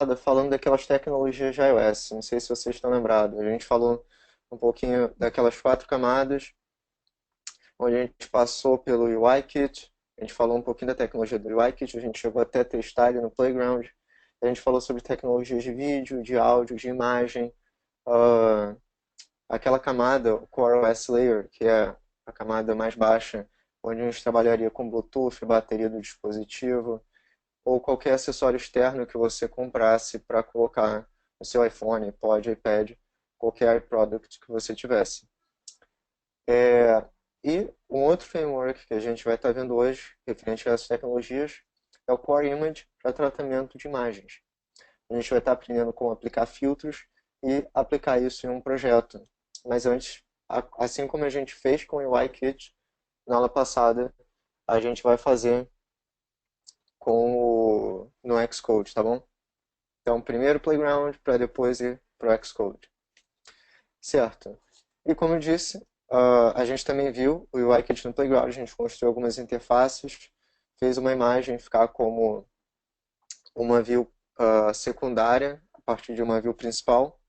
passada falando daquelas tecnologias de iOS. Não sei se vocês estão lembrados. A gente falou um pouquinho daquelas 4 camadas, onde a gente passou pelo UIKit, a gente falou um pouquinho da tecnologia do UIKit, a gente chegou até a testar ele no Playground. A gente falou sobre tecnologias de vídeo, de áudio, de imagem, ah, aquela camada, o Core OS Layer, que é a camada mais baixa, onde a gente trabalharia com Bluetooth, bateria do dispositivo, ou qualquer acessório externo que você comprasse para colocar no seu iPhone, iPod, iPad, qualquer product que você tivesse. E um outro framework que a gente vai estar vendo hoje, referente a essas tecnologias, é o Core Image para tratamento de imagens. A gente vai estar aprendendo como aplicar filtros e aplicar isso em um projeto. Mas antes, assim como a gente fez com o UIKit na aula passada, a gente vai fazer no Xcode, tá bom? Então, primeiro Playground para depois ir para o Xcode. Certo. E como eu disse, a gente também viu o UIKit no Playground, a gente construiu algumas interfaces, fez uma imagem ficar como uma view secundária a partir de uma view principal.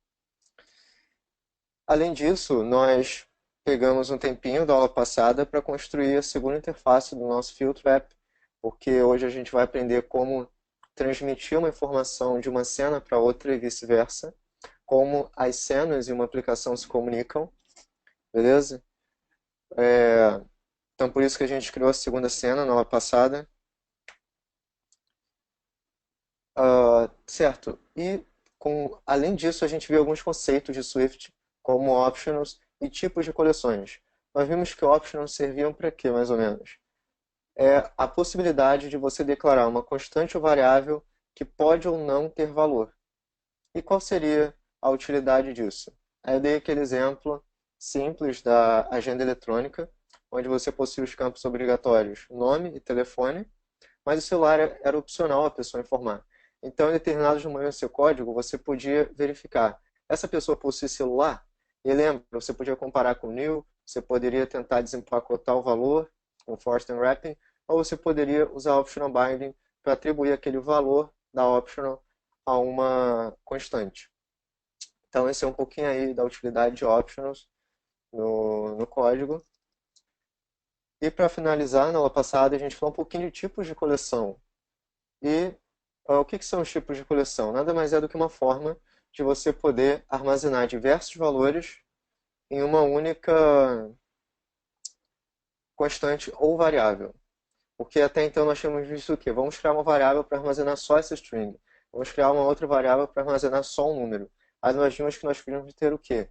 Além disso, nós pegamos um tempinho da aula passada para construir a segunda interface do nosso Filtro App, porque hoje a gente vai aprender como transmitir uma informação de uma cena para outra e vice-versa, como as cenas e uma aplicação se comunicam, beleza? Então, por isso que a gente criou a segunda cena na aula passada. Certo. E, além disso, a gente viu alguns conceitos de Swift, como optionals e tipos de coleções. Nós vimos que optionals serviam para quê, mais ou menos? É a possibilidade de você declarar uma constante ou variável que pode ou não ter valor. E qual seria a utilidade disso? Aí eu dei aquele exemplo simples da agenda eletrônica, onde você possui os campos obrigatórios nome e telefone, mas o celular era opcional a pessoa informar. Então, em determinados momentos do seu código, você podia verificar. Essa pessoa possui celular? E lembra, você podia comparar com o new, você poderia tentar desempacotar o valor com forced unwrapping, ou você poderia usar optional binding para atribuir aquele valor da optional a uma constante. Então, esse é um pouquinho aí da utilidade de optionals no código. E para finalizar, na aula passada, a gente falou um pouquinho de tipos de coleção. E o que são os tipos de coleção? Nada mais é do que uma forma de você poder armazenar diversos valores em uma única constante ou variável. Porque até então nós tínhamos visto o quê? Vamos criar uma variável para armazenar só essa string. Vamos criar uma outra variável para armazenar só um número. Aí nós vimos que nós podíamos ter o quê?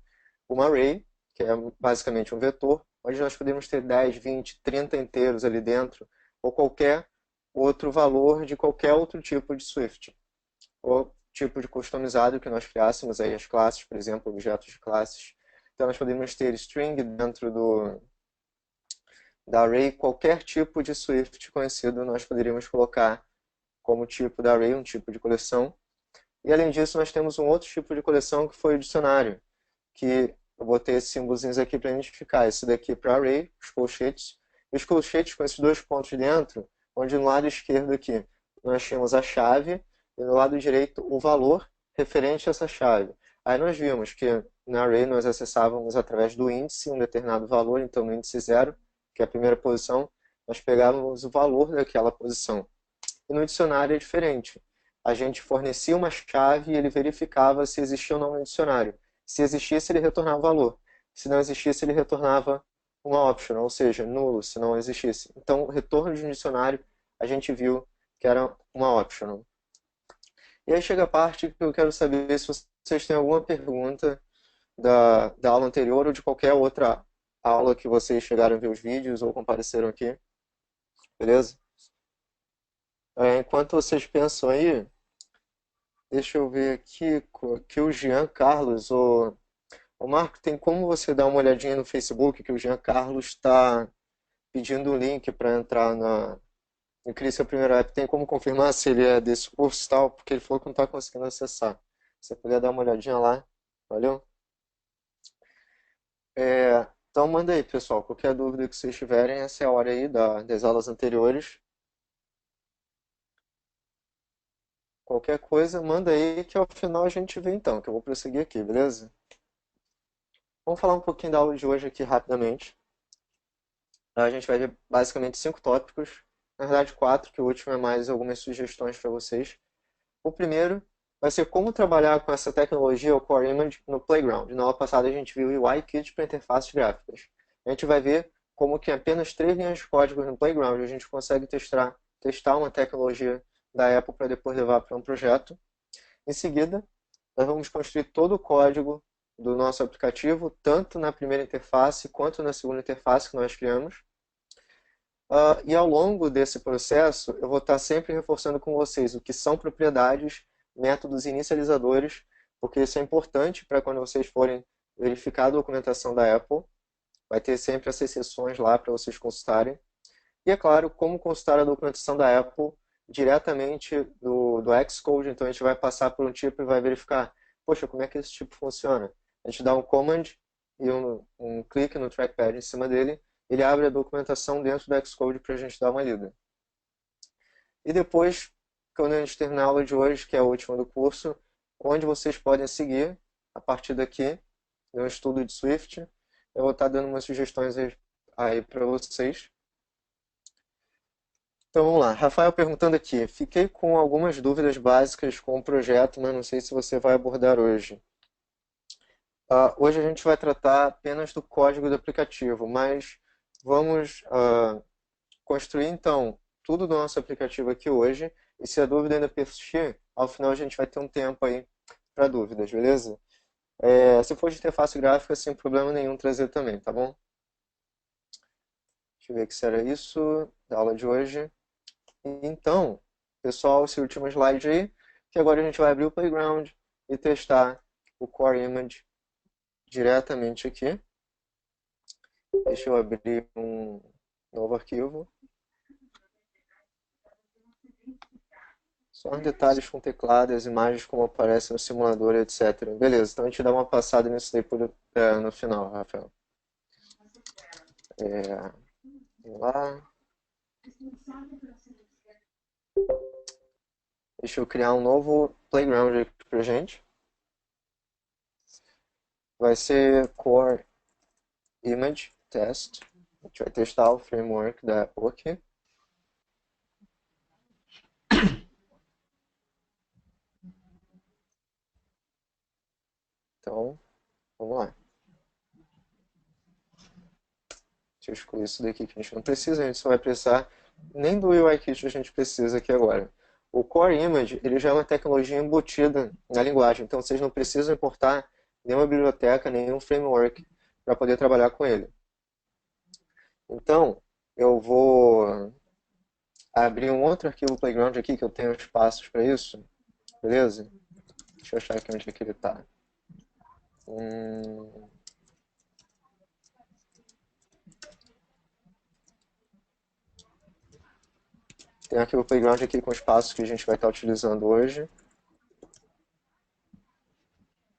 Uma array, que é basicamente um vetor, onde nós podemos ter 10, 20, 30 inteiros ali dentro, ou qualquer outro valor de qualquer outro tipo de Swift. Ou tipo de customizado que nós criássemos aí as classes, por exemplo, objetos de classes. Então nós podemos ter string dentro da array, qualquer tipo de Swift conhecido nós poderíamos colocar como tipo da array, um tipo de coleção. E além disso, nós temos um outro tipo de coleção que foi o dicionário, que eu botei esses símbolozinhos aqui para identificar. Esse daqui para array, os colchetes, e os colchetes com esses dois pontos dentro, onde no lado esquerdo aqui nós tínhamos a chave e no lado direito o valor referente a essa chave. Aí nós vimos que na array nós acessávamos através do índice um determinado valor, então no índice 0, que é a primeira posição, nós pegávamos o valor daquela posição. E no dicionário é diferente. A gente fornecia uma chave e ele verificava se existia ou não no dicionário. Se existisse, ele retornava o valor. Se não existisse, ele retornava uma option, ou seja, nulo, se não existisse. Então, o retorno de um dicionário, a gente viu que era uma optional. E aí chega a parte que eu quero saber se vocês têm alguma pergunta da aula anterior ou de qualquer outra aula que vocês chegaram a ver os vídeos ou compareceram aqui, beleza? Enquanto vocês pensam aí, deixa eu ver aqui, que o Jean Carlos, o Marco, tem como você dar uma olhadinha no Facebook que o Jean Carlos está pedindo o link para entrar no Crie Seu Primeiro App. Tem como confirmar se ele é desse curso e tal? Porque ele falou que não está conseguindo acessar. Se você puder dar uma olhadinha lá, valeu? Então manda aí, pessoal. Qualquer dúvida que vocês tiverem, essa é a hora aí das aulas anteriores. Qualquer coisa, manda aí que ao final a gente vê então, que eu vou prosseguir aqui, beleza? Vamos falar um pouquinho da aula de hoje aqui rapidamente. A gente vai ver basicamente 5 tópicos, na verdade 4, que o último é mais algumas sugestões para vocês. O primeiro vai ser como trabalhar com essa tecnologia, o Core Image, no Playground. Na aula passada a gente viu o UIKit para interfaces gráficas. A gente vai ver como que em apenas 3 linhas de código no Playground a gente consegue testar uma tecnologia da Apple para depois levar para um projeto. Em seguida, nós vamos construir todo o código do nosso aplicativo, tanto na primeira interface quanto na segunda interface que nós criamos. E ao longo desse processo, eu vou estar sempre reforçando com vocês o que são propriedades, métodos inicializadores, porque isso é importante para quando vocês forem verificar a documentação da Apple. Vai ter sempre essas seções lá para vocês consultarem. E é claro, como consultar a documentação da Apple diretamente do Xcode. Então a gente vai passar por um tipo e vai verificar, poxa, como é que esse tipo funciona? A gente dá um command e um clique no trackpad em cima dele, ele abre a documentação dentro do Xcode para a gente dar uma lida. E depois, quando a gente terminar a aula de hoje, que é a última do curso, onde vocês podem seguir, a partir daqui, no estudo de Swift, eu vou estar dando umas sugestões aí para vocês. Então vamos lá. Rafael perguntando aqui. Fiquei com algumas dúvidas básicas com o projeto, mas não sei se você vai abordar hoje. Hoje a gente vai tratar apenas do código do aplicativo, mas vamos construir então tudo do nosso aplicativo aqui hoje. E se a dúvida ainda persistir, ao final a gente vai ter um tempo aí para dúvidas, beleza? Se for de interface gráfica, sem problema nenhum trazer também, tá bom? Deixa eu ver se era isso da aula de hoje. Então, pessoal, esse último slide aí, que agora a gente vai abrir o Playground e testar o Core Image diretamente aqui. Deixa eu abrir um novo arquivo. Só os detalhes com teclado, as imagens como aparecem no simulador, etc. Beleza, então a gente dá uma passada nisso daí no final, Rafael. Vamos lá. Deixa eu criar um novo Playground aqui pra gente. Vai ser Core Image Test. A gente vai testar o framework da Apple aqui. Então, vamos lá. Deixa eu excluir isso daqui que a gente não precisa. A gente só vai precisar nem do UIKit a gente precisa aqui agora. O Core Image ele já é uma tecnologia embutida na linguagem. Então, vocês não precisam importar nenhuma biblioteca, nenhum framework para poder trabalhar com ele. Então, eu vou abrir um outro arquivo Playground aqui, que eu tenho os passos para isso. Beleza? Deixa eu achar aqui onde é que ele está. Tem aqui o Playground aqui com os passos que a gente vai estar utilizando hoje.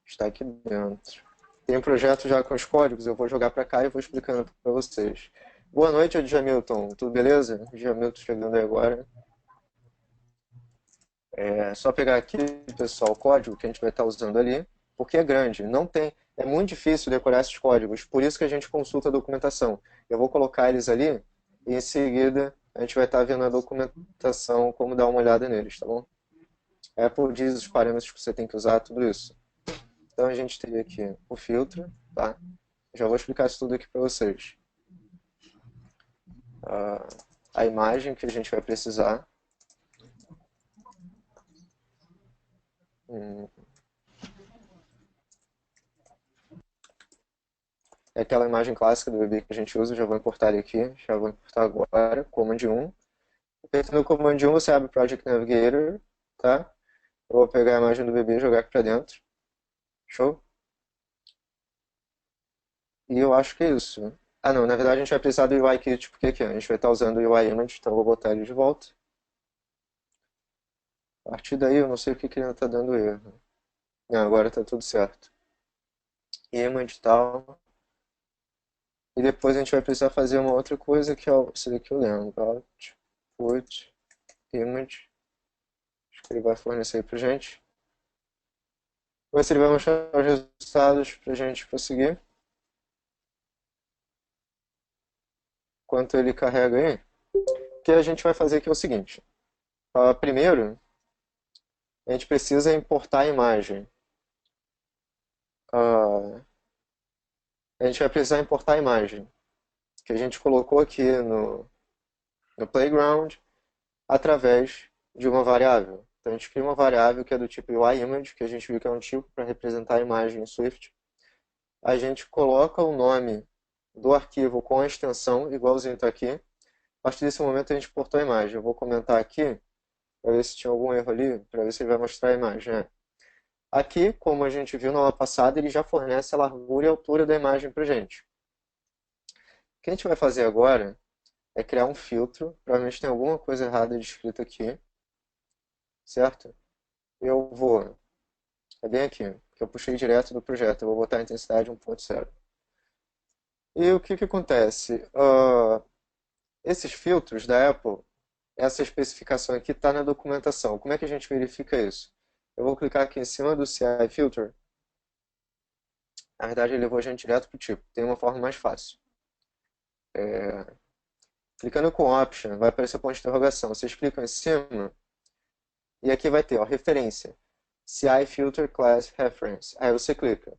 Está aqui dentro. Tem um projeto já com os códigos, eu vou jogar para cá e vou explicando para vocês. Boa noite, Djamilton. Tudo beleza? Djamilton chegando aí agora. É só pegar aqui, pessoal, o código que a gente vai estar usando ali, porque é grande. Não tem, é muito difícil decorar esses códigos, por isso que a gente consulta a documentação. Eu vou colocar eles ali e em seguida a gente vai estar vendo a documentação, como dar uma olhada neles, tá bom? Apple diz os parâmetros que você tem que usar, tudo isso. Então a gente teria aqui o filtro, tá? Já vou explicar isso tudo aqui para vocês. A imagem que a gente vai precisar. É aquela imagem clássica do bebê que a gente usa, já vou importar ele aqui, já vou importar agora, Command 1. Apertando o Command 1, você abre o Project Navigator, tá? Eu vou pegar a imagem do bebê e jogar aqui pra dentro. Show? E eu acho que é isso. Ah não, na verdade a gente vai precisar do UIKit, porque aqui, a gente vai estar usando o UIImage, então eu vou botar ele de volta. A partir daí eu não sei o que ele ainda está dando erro. Não, agora está tudo certo. Image e tal. E depois a gente vai precisar fazer uma outra coisa que é isso daqui eu lembro. Output, image, Ele vai fornecer para a gente. Vamos ver se ele vai mostrar os resultados para a gente prosseguir. Enquanto ele carrega aí. O que a gente vai fazer aqui é o seguinte. Primeiro, a gente precisa importar a imagem. A gente vai precisar importar a imagem que a gente colocou aqui no playground através de uma variável. Então a gente cria uma variável que é do tipo UIImage, que a gente viu que é um tipo para representar a imagem em Swift. A gente coloca o nome do arquivo com a extensão, igualzinho está aqui. A partir desse momento a gente importou a imagem. Eu vou comentar aqui, para ver se tinha algum erro ali, para ver se ele vai mostrar a imagem. Aqui, como a gente viu na aula passada, ele já fornece a largura e a altura da imagem para a gente. O que a gente vai fazer agora é criar um filtro. Provavelmente tem alguma coisa errada descrita aqui, certo? Eu vou, é bem aqui, que eu puxei direto do projeto, eu vou botar a intensidade 1.0. E o que acontece? Esses filtros da Apple, essa especificação aqui está na documentação. Como é que a gente verifica isso? Eu vou clicar aqui em cima do CI Filter. Na verdade, ele levou a gente direto para o tipo. Tem uma forma mais fácil. Clicando com Option, vai aparecer o ponto de interrogação. Vocês clicam em cima e aqui vai ter, referência. CI Filter Class Reference. Aí você clica.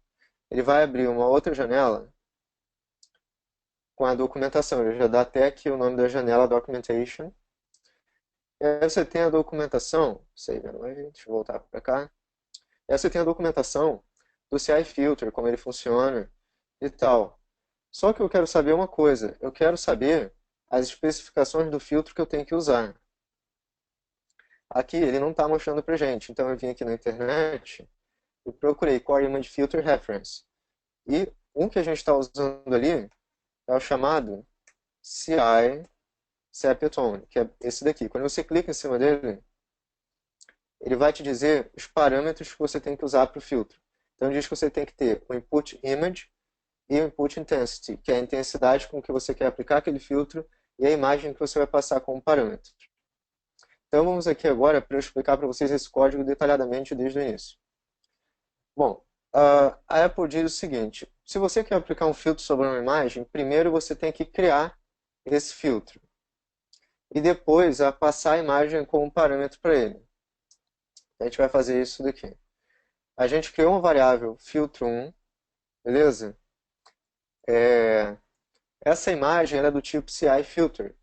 Ele vai abrir uma outra janela com a documentação. Ele já dá até aqui o nome da janela Documentation. E aí você tem a documentação. Deixa eu voltar para cá. E aí você tem a documentação do CI Filter, como ele funciona e tal. Só que eu quero saber uma coisa. Eu quero saber as especificações do filtro que eu tenho que usar. Aqui ele não está mostrando para gente. Então eu vim aqui na internet e procurei Core Image Filter Reference. E um que a gente está usando ali é o chamado CI Septone, que é esse daqui. Quando você clica em cima dele, ele vai te dizer os parâmetros que você tem que usar para o filtro. Então diz que você tem que ter o input image e o input intensity, que é a intensidade com que você quer aplicar aquele filtro e a imagem que você vai passar como parâmetro. Então vamos aqui agora para eu explicar para vocês esse código detalhadamente desde o início. Bom, a Apple diz o seguinte: se você quer aplicar um filtro sobre uma imagem, primeiro você tem que criar esse filtro e depois passar a imagem como parâmetro para ele. A gente vai fazer isso daqui. A gente criou uma variável filtro1, beleza? Essa imagem é do tipo CI Filter,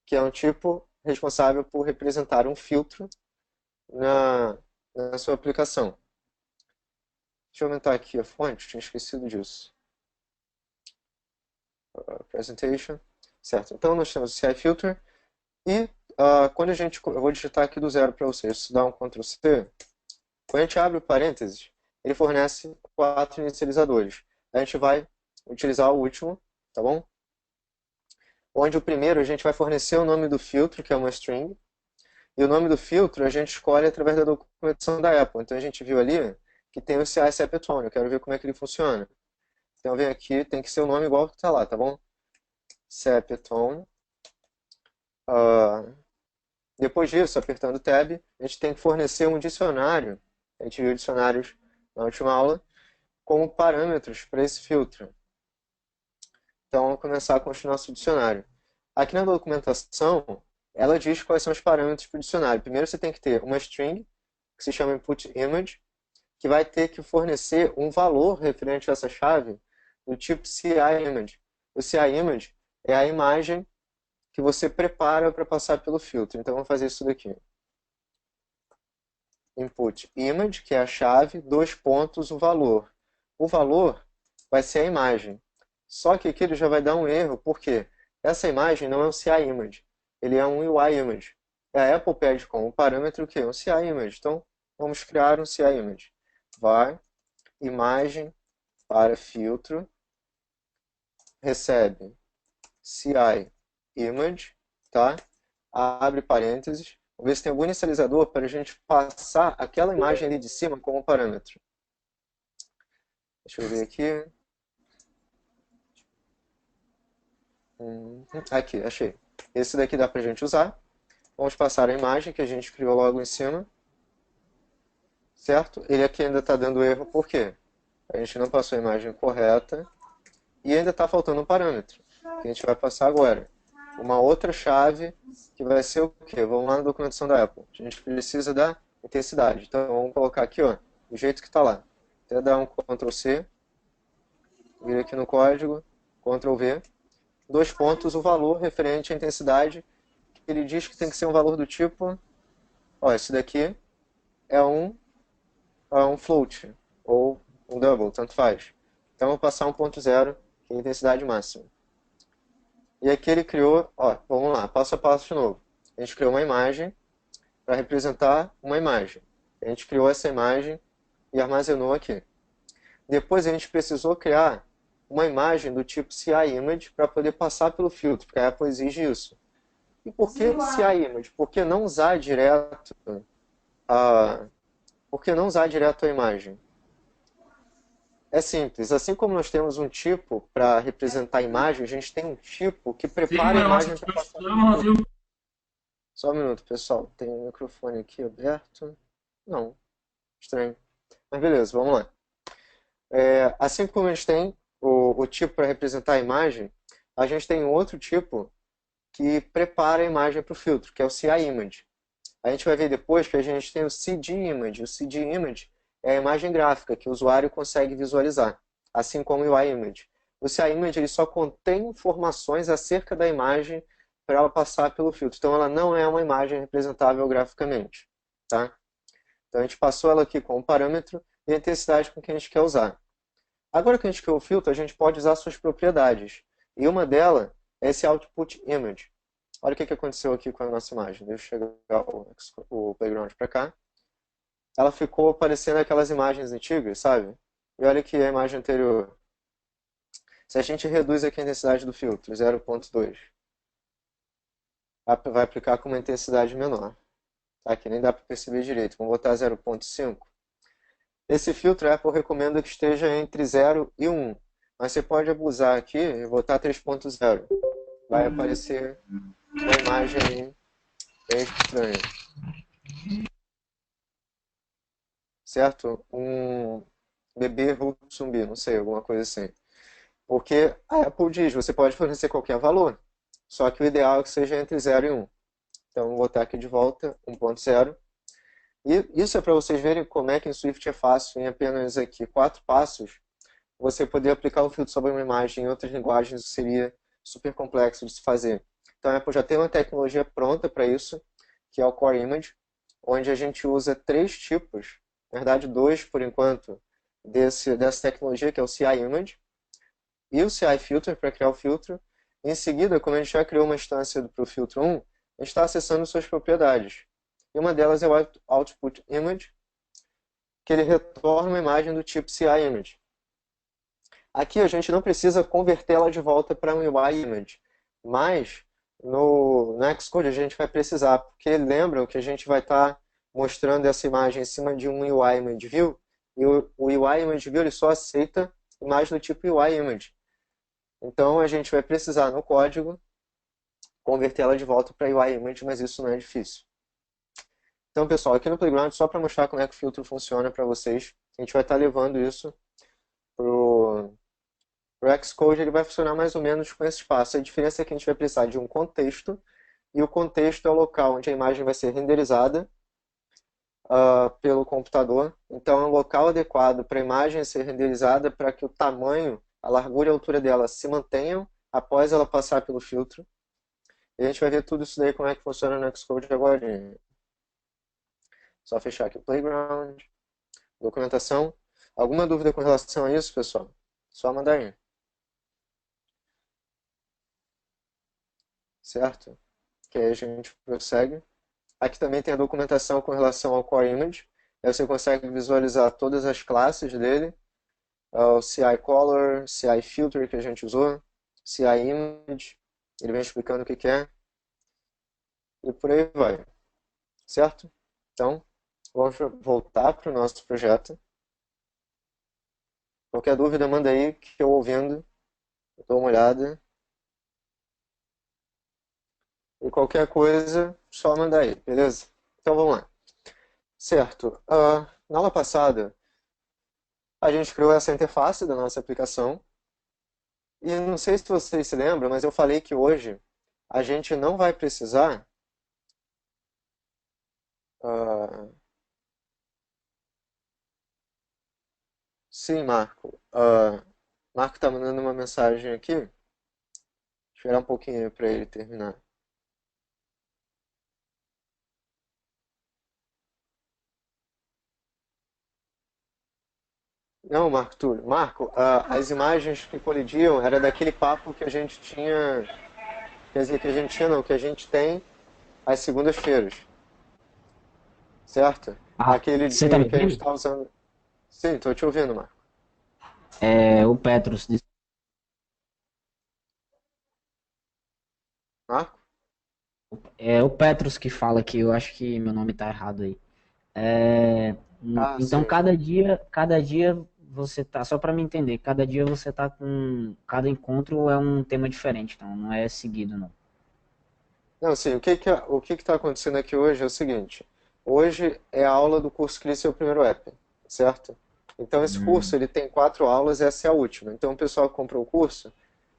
que é um tipo responsável por representar um filtro na sua aplicação. Deixa eu aumentar aqui a fonte, tinha esquecido disso. Presentation. Certo, então nós temos o CI Filter e quando eu vou digitar aqui do zero para vocês, se dá um Ctrl C, quando a gente abre o parênteses, ele fornece 4 inicializadores. A gente vai utilizar o último, tá bom? Onde o primeiro a gente vai fornecer o nome do filtro, que é uma string, e o nome do filtro a gente escolhe através da documentação da Apple. Então a gente viu ali que tem o CI Septone, eu quero ver como é que ele funciona. Então vem aqui, tem que ser o nome igual que está lá, tá bom? Septone. Depois disso, apertando Tab, a gente tem que fornecer um dicionário. A gente viu dicionários na última aula, como parâmetros para esse filtro. Então vamos começar com o nosso dicionário. Aqui na documentação, ela diz quais são os parâmetros para o dicionário. Primeiro você tem que ter uma string, que se chama input image, que vai ter que fornecer um valor referente a essa chave do tipo CI-image. O CI-image é a imagem que você prepara para passar pelo filtro. Então vamos fazer isso daqui. Input image, que é a chave, dois pontos, o valor. O valor vai ser a imagem. Só que aqui ele já vai dar um erro, porque essa imagem não é um CI-image, ele é um UI-image. A Apple pede como parâmetro o quê? Um CI-image. Então vamos criar um CI-image. Var imagem para filtro, recebe CI image, tá? Abre parênteses. Vamos ver se tem algum inicializador para a gente passar aquela imagem ali de cima como parâmetro. Deixa eu ver aqui. Aqui, achei. Esse daqui dá para a gente usar. Vamos passar a imagem que a gente criou logo em cima. certo? Ele aqui ainda está dando erro, por quê? A gente não passou a imagem correta e ainda está faltando um parâmetro, que a gente vai passar agora. Uma outra chave, que vai ser o quê? Vamos lá na documentação da Apple. A gente precisa da intensidade. Então, vamos colocar aqui, ó, do jeito que está lá. Até dar um Ctrl C, vir aqui no código, Ctrl V, dois pontos, o valor referente à intensidade, que ele diz que tem que ser um valor do tipo, ó, esse daqui é um float, ou um double, tanto faz. Então, eu vou passar 1.0, que é a intensidade máxima. E aqui ele criou, ó, vamos lá, passo a passo de novo. A gente criou uma imagem para representar uma imagem. A gente criou essa imagem e armazenou aqui. Depois a gente precisou criar uma imagem do tipo CI-Image para poder passar pelo filtro, porque a Apple exige isso. E por que CI-Image? Por que não usar direto a, por que não usar direto a imagem? É simples, assim como nós temos um tipo para representar a imagem, a gente tem um tipo que prepara a imagem para passar pelo filtro. Só um minuto, pessoal. Tem um microfone aqui aberto? Não. Estranho. Mas beleza, vamos lá. Assim como a gente tem o tipo para representar a imagem, a gente tem um outro tipo que prepara a imagem para o filtro, que é o CI-Image. A gente vai ver depois que a gente tem o CD-Image. O CD-Image é a imagem gráfica que o usuário consegue visualizar, assim como o UI-Image. O CI-Image ele só contém informações acerca da imagem para ela passar pelo filtro. Então ela não é uma imagem representável graficamente. Tá? Então a gente passou ela aqui com o parâmetro e a intensidade com que a gente quer usar. Agora que a gente criou o filtro, a gente pode usar suas propriedades. E uma delas é esse Output Image. Olha o que aconteceu aqui com a nossa imagem. Deixa eu chegar o playground para cá. Ela ficou parecendo aquelas imagens antigas, sabe? E olha aqui a imagem anterior. Se a gente reduz aqui a intensidade do filtro, 0.2, vai aplicar com uma intensidade menor. Tá? Aqui nem dá para perceber direito. Vamos botar 0.5. Esse filtro a Apple recomenda que esteja entre 0 e 1. Mas você pode abusar aqui e botar 3.0. Vai aparecer uma imagem bem estranha. Certo? Um bebê vulgo zumbi, não sei, alguma coisa assim. Porque a Apple diz, você pode fornecer qualquer valor, só que o ideal é que seja entre 0 e 1. Então, vou botar aqui de volta 1.0. E isso é para vocês verem como é que em Swift é fácil, em apenas aqui 4 passos, você poder aplicar um filtro sobre uma imagem em outras linguagens seria super complexo de se fazer. Então, a Apple já tem uma tecnologia pronta para isso, que é o Core Image, onde a gente usa 3 tipos, na verdade 2 por enquanto, dessa tecnologia, que é o CI Image, e o CI Filter para criar o filtro. Em seguida, como a gente já criou uma instância para o filtro 1, a gente está acessando suas propriedades. E uma delas é o Output Image, que ele retorna uma imagem do tipo CI Image. Aqui a gente não precisa convertê-la de volta para um UI Image, mas no Xcode a gente vai precisar, porque lembram que a gente vai estar mostrando essa imagem em cima de um UI Image View, e o UI Image View ele só aceita imagem do tipo UI Image. Então a gente vai precisar no código convertê-la de volta para UI Image, mas isso não é difícil. Então, pessoal, aqui no Playground, só para mostrar como é que o filtro funciona para vocês, a gente vai estar levando isso para o Xcode, ele vai funcionar mais ou menos com esse espaço. A diferença é que a gente vai precisar de um contexto, e o contexto é o local onde a imagem vai ser renderizada pelo computador. Então, é um local adequado para a imagem ser renderizada para que o tamanho, a largura e a altura dela se mantenham após ela passar pelo filtro. E a gente vai ver tudo isso daí, como é que funciona no Xcode agora. Só fechar aqui o Playground, documentação. Alguma dúvida com relação a isso, pessoal? Só mandar aí. Certo? Que aí a gente prossegue. Aqui também tem a documentação com relação ao Core Image. Aí você consegue visualizar todas as classes dele. O CI Color, CI Filter que a gente usou, CI Image. Ele vem explicando o que é. E por aí vai. Certo? Então, vamos voltar para o nosso projeto. Qualquer dúvida, manda aí que eu ouvindo, eu dou uma olhada. E qualquer coisa, só mandar aí, beleza? Então vamos lá. Certo. Na aula passada, a gente criou essa interface da nossa aplicação. E não sei se vocês se lembram, mas eu falei que hoje a gente não vai precisar. ah, sim, Marco. Marco tá mandando uma mensagem aqui. Esperar um pouquinho para ele terminar. Não, Marco Túlio. Marco, as imagens que colidiam era daquele papo que a gente tinha. Quer dizer, que a gente tinha, não, que a gente tem às segundas-feiras, certo? Ah, Aquele você tá me que a gente ouvindo? está usando. Sim, tô te ouvindo, Marco. É o Petros. Marco? É o Petros que fala aqui, eu acho que meu nome tá errado aí. É, Ah, então sim. cada dia você tá, só para me entender, cada dia você tá com, cada encontro é um tema diferente, então não é seguido não. Não, sim, o que está acontecendo aqui hoje é o seguinte. Hoje é a aula do curso Crie Seu Primeiro App, certo? Então esse curso Hum. ele tem 4 aulas, essa é a última. Então o pessoal que comprou o curso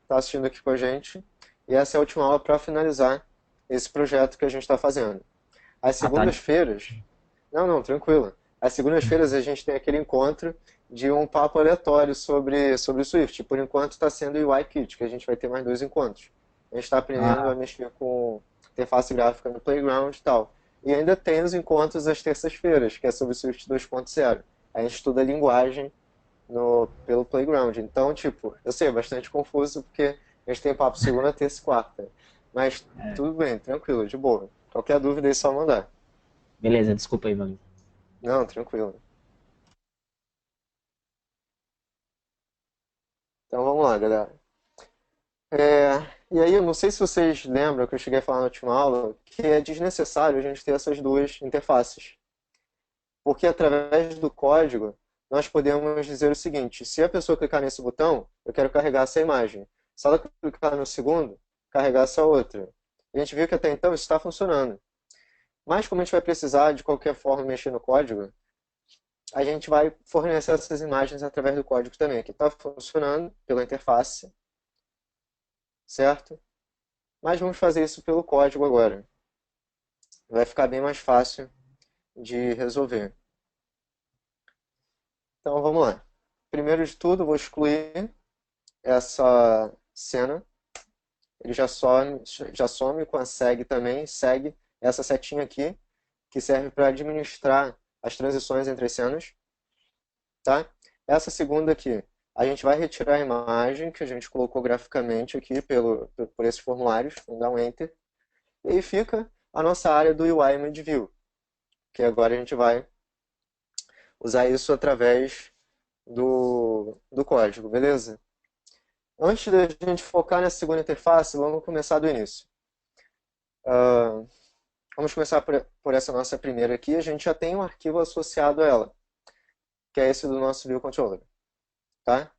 está assistindo aqui com a gente e essa é a última aula para finalizar esse projeto que a gente está fazendo. Às Ah, tá. segundas-feiras, não, não, tranquilo. Às segundas-feiras a gente tem aquele encontro de um papo aleatório sobre o Swift. Por enquanto está sendo o UI Kit, que a gente vai ter mais 2 encontros. A gente está aprendendo a Ah, mexer com interface gráfica no Playground e tal. E ainda tem os encontros às terças-feiras, que é sobre o Swift 2.0. A gente estuda a linguagem pelo Playground. Então, tipo, eu sei, é bastante confuso porque a gente tem papo segunda, terça e quarta. Mas tudo bem, tranquilo, de boa. Qualquer dúvida é só mandar. beleza, desculpa aí, mano. Não, tranquilo. Então vamos lá, galera. E aí, eu não sei se vocês lembram que eu cheguei a falar na última aula que é desnecessário a gente ter essas duas interfaces. Porque através do código, nós podemos dizer o seguinte: se a pessoa clicar nesse botão, eu quero carregar essa imagem. Se ela clicar no segundo, carregar essa outra. E a gente viu que até então isso está funcionando. Mas como a gente vai precisar de qualquer forma mexer no código, a gente vai fornecer essas imagens através do código também. Aqui está funcionando pela interface, certo? Mas vamos fazer isso pelo código agora. Vai ficar bem mais fácil de resolver. Então vamos lá. Primeiro de tudo, vou excluir essa cena. Ele já some com a segue também. Segue essa setinha aqui, que serve para administrar as transições entre as cenas. Tá? Essa segunda aqui, a gente vai retirar a imagem que a gente colocou graficamente aqui por esses formulários. Vamos dar um Enter. E aí fica a nossa área do UI Image View, que agora a gente vai usar isso através do código, beleza? Antes da gente focar nessa segunda interface, vamos começar do início. Ah, vamos começar por essa nossa primeira aqui. A gente já tem um arquivo associado a ela, que é esse do nosso View Controller. Tá?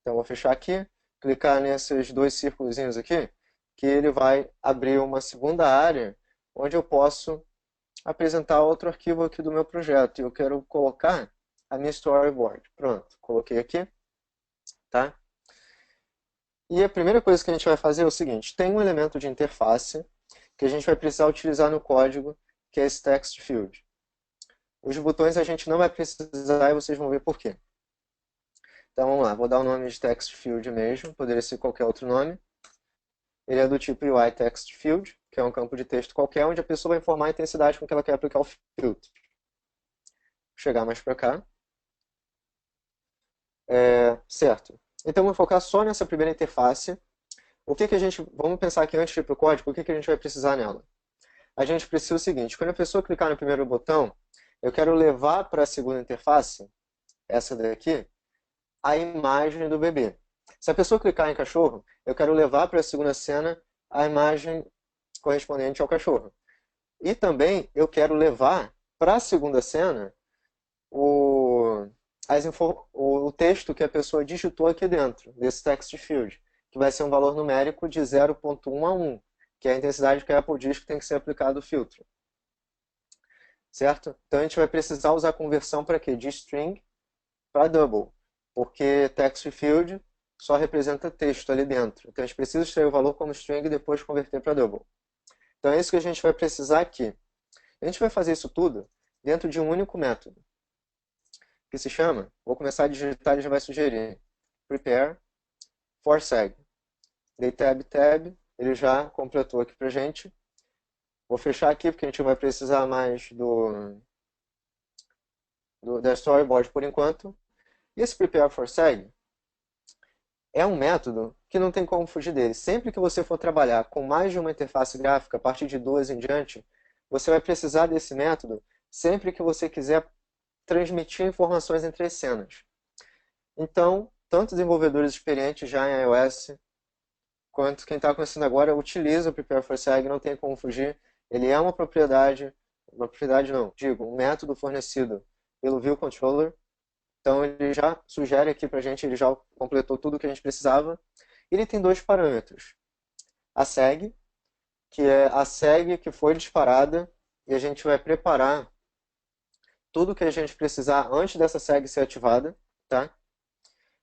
Então, vou fechar aqui, clicar nesses dois círculos aqui, que ele vai abrir uma segunda área, onde eu posso apresentar outro arquivo aqui do meu projeto. E eu quero colocar a minha storyboard. Pronto, coloquei aqui. Tá? E a primeira coisa que a gente vai fazer é o seguinte: tem um elemento de interface que a gente vai precisar utilizar no código, que é esse text field. Os botões a gente não vai precisar e vocês vão ver por quê. Então vamos lá, vou dar o nome de text field mesmo, poderia ser qualquer outro nome. Ele é do tipo UI text field, que é um campo de texto qualquer, onde a pessoa vai informar a intensidade com que ela quer aplicar o filtro. Vou chegar mais para cá. Certo. Então vou focar só nessa primeira interface. O que que a gente, vamos pensar aqui antes de ir para o código, o que que a gente vai precisar nela? A gente precisa o seguinte: quando a pessoa clicar no primeiro botão, eu quero levar para a segunda interface, essa daqui, a imagem do bebê. Se a pessoa clicar em cachorro, eu quero levar para a segunda cena a imagem correspondente ao cachorro. E também eu quero levar para a segunda cena o, o texto que a pessoa digitou aqui dentro, desse text field, que vai ser um valor numérico de 0,1 a 1, que é a intensidade que a Apple diz que tem que ser aplicado o filtro. certo? Então a gente vai precisar usar a conversão para quê? De string para double, porque text field só representa texto ali dentro. Então a gente precisa extrair o valor como string e depois converter para double. Então é isso que a gente vai precisar aqui. A gente vai fazer isso tudo dentro de um único método, que se chama, vou começar a digitar e já vai sugerir, prepare for seg. Dei tab, ele já completou aqui pra gente. Vou fechar aqui porque a gente vai precisar mais da storyboard por enquanto. E esse prepare for seg é um método que não tem como fugir dele. Sempre que você for trabalhar com mais de uma interface gráfica, a partir de duas em diante, você vai precisar desse método sempre que você quiser transmitir informações entre as cenas. Então, tanto desenvolvedores experientes já em iOS, quanto quem está começando agora, utiliza o Prepare for Seg, não tem como fugir. Ele é uma propriedade não, digo, um método fornecido pelo View Controller. Então ele já sugere aqui para a gente, ele já completou tudo o que a gente precisava. Ele tem dois parâmetros. A seg, que é a seg que foi disparada, e a gente vai preparar tudo o que a gente precisar antes dessa seg ser ativada, tá?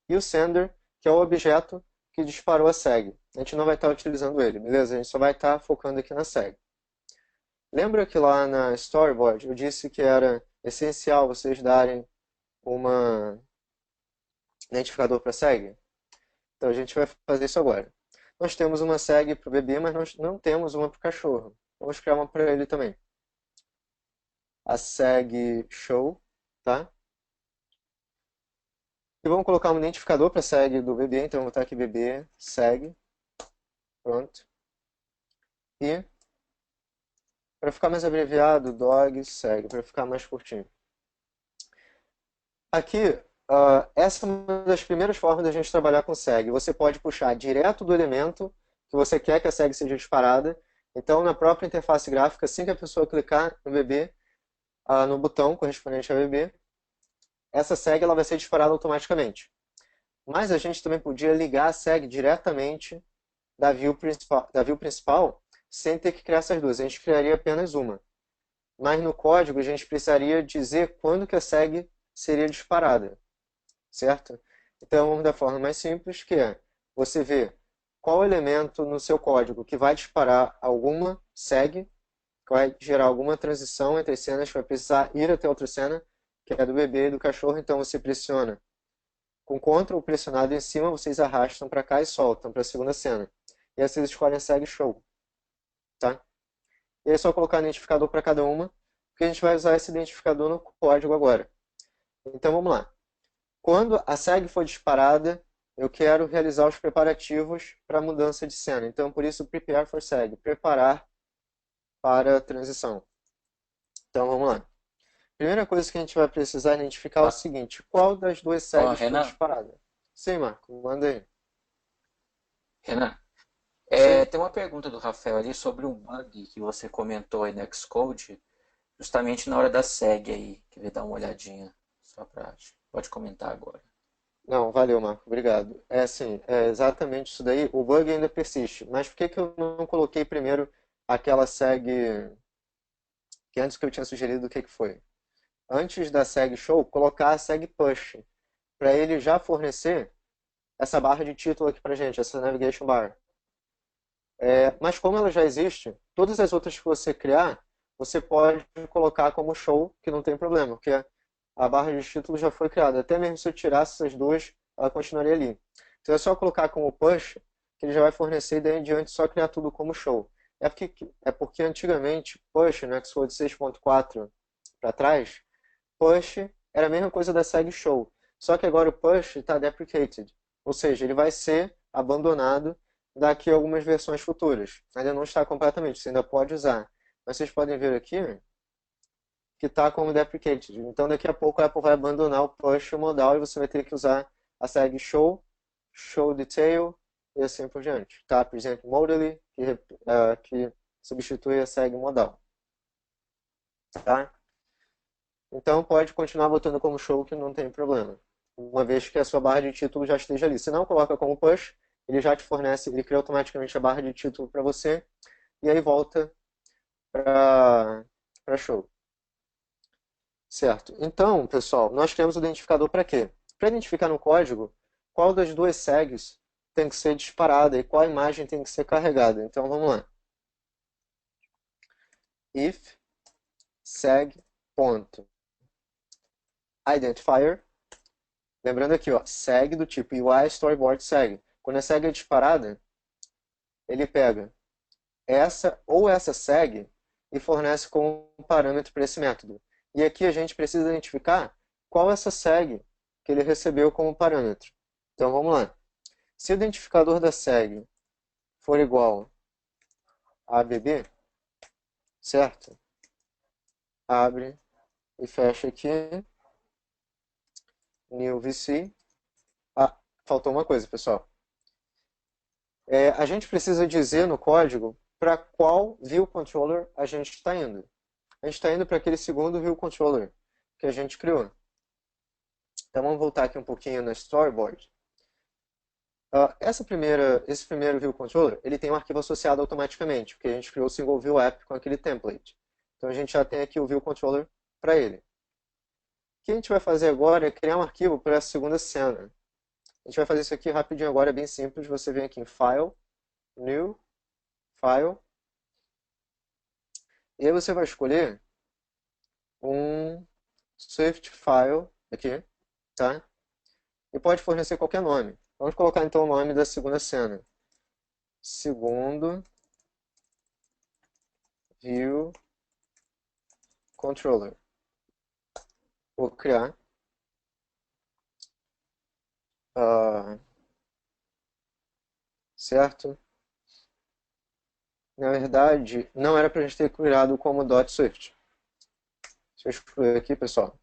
E o sender, que é o objeto que disparou a seg. A gente não vai estar utilizando ele, beleza? A gente só vai estar focando aqui na seg. Lembra que lá na storyboard eu disse que era essencial vocês darem uma identificador para seg? Então a gente vai fazer isso agora. Nós temos uma seg para o bebê, mas nós não temos uma para o cachorro. Vamos criar uma para ele também. A seg show, tá? E vamos colocar um identificador para a seg do bebê, então eu vou botar aqui bebê, seg, pronto. E, para ficar mais abreviado, dog, seg, para ficar mais curtinho. Aqui, essa é uma das primeiras formas da gente trabalhar com seg. Você pode puxar direto do elemento que você quer que a seg seja disparada. Então, na própria interface gráfica, assim que a pessoa clicar no bebê, no botão correspondente ao bebê, essa seg ela vai ser disparada automaticamente. Mas a gente também podia ligar a seg diretamente da view principal sem ter que criar essas duas. A gente criaria apenas uma. Mas no código a gente precisaria dizer quando que a seg seria disparada, certo? Então vamos da forma mais simples, que é você vê qual elemento no seu código que vai disparar alguma seg, que vai gerar alguma transição entre as cenas, que vai precisar ir até outra cena, que é do bebê e do cachorro. Então você pressiona com Ctrl pressionado em cima, vocês arrastam para cá e soltam para a segunda cena. E aí vocês escolhem a seg show, tá? E aí é só colocar identificador para cada uma, porque a gente vai usar esse identificador no código agora. Então vamos lá. Quando a seg for disparada, eu quero realizar os preparativos para a mudança de cena. Então por isso prepare for seg, preparar para a transição. Então vamos lá. Primeira coisa que a gente vai precisar identificar é o seguinte: qual das duas segs foi Renan, disparada? Sim, Marco, manda aí. Renan, Sim. tem uma pergunta do Rafael ali sobre um bug que você comentou aí no Xcode, justamente na hora da seg aí. Queria dar uma olhadinha, só pra... Pode comentar agora. Não, valeu, Marco, obrigado. É assim, é exatamente isso daí. O bug ainda persiste. Mas por que que eu não coloquei primeiro aquela seg que antes que eu tinha sugerido, o que que foi? Antes da seg show, colocar a seg push, para ele já fornecer essa barra de título aqui pra gente, essa navigation bar. Mas como ela já existe, todas as outras que você criar, você pode colocar como show, que não tem problema, porque a barra de título já foi criada. Até mesmo se eu tirasse essas duas, ela continuaria ali. Então é só colocar como push, que ele já vai fornecer e daí em diante só criar tudo como show. É porque antigamente, push no Xcode 6.4 para trás, push era a mesma coisa da seg show. Só que agora o push está deprecated. Ou seja, ele vai ser abandonado daqui a algumas versões futuras. Ainda não está completamente, você ainda pode usar. Mas vocês podem ver aqui que está como deprecated. Então daqui a pouco a Apple vai abandonar o push modal e você vai ter que usar a seg show, show detail e assim por diante. Tá? Por exemplo, modally, que substitui a seg modal. Tá? Então pode continuar botando como show que não tem problema. Uma vez que a sua barra de título já esteja ali. Se não, coloca como push, ele já te fornece, ele cria automaticamente a barra de título para você e aí volta para show. Certo. Então, pessoal, nós criamos o identificador para quê? Para identificar no código qual das duas segs tem que ser disparada e qual imagem tem que ser carregada. Então, vamos lá. If seg.identifier, lembrando aqui, ó, seg do tipo UI storyboard seg. Quando a seg é disparada, ele pega essa seg e fornece como parâmetro para esse método. E aqui a gente precisa identificar qual é essa seg que ele recebeu como parâmetro. Então vamos lá. Se o identificador da seg for igual a ABB, certo? Abre e fecha aqui. New VC. Ah, faltou uma coisa, pessoal. A gente precisa dizer no código para qual view controller a gente está indo. A gente está indo para aquele segundo view controller que a gente criou. Então vamos voltar aqui um pouquinho no storyboard. Esse primeiro view controller, ele tem um arquivo associado automaticamente, porque a gente criou o single view app com aquele template. Então a gente já tem aqui o view controller para ele. O que a gente vai fazer agora é criar um arquivo para a segunda cena. A gente vai fazer isso aqui rapidinho agora, é bem simples. Você vem aqui em File, New, File. E aí você vai escolher um Swift File aqui, tá? E pode fornecer qualquer nome. Vamos colocar então o nome da segunda cena. Segundo View Controller. Vou criar. Certo? Na verdade, não era para a gente ter criado como .swift. Deixa eu excluir aqui, pessoal.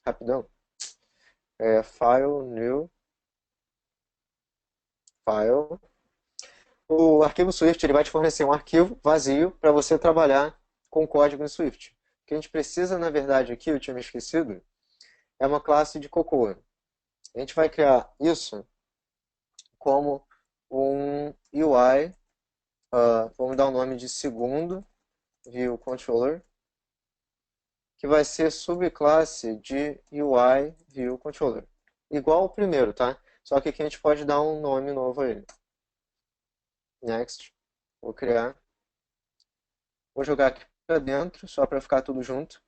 Rapidão. File, New, File. O arquivo Swift ele vai te fornecer um arquivo vazio para você trabalhar com código em Swift. O que a gente precisa, na verdade, aqui, eu tinha me esquecido, é uma classe de Cocoa. A gente vai criar isso como um UI, vamos dar o nome de segundo view controller, que vai ser subclasse de UI view controller. Igual ao primeiro, tá? Só que aqui a gente pode dar um nome novo a ele. Next. Vou criar. Vou jogar aqui para dentro, só para ficar tudo junto.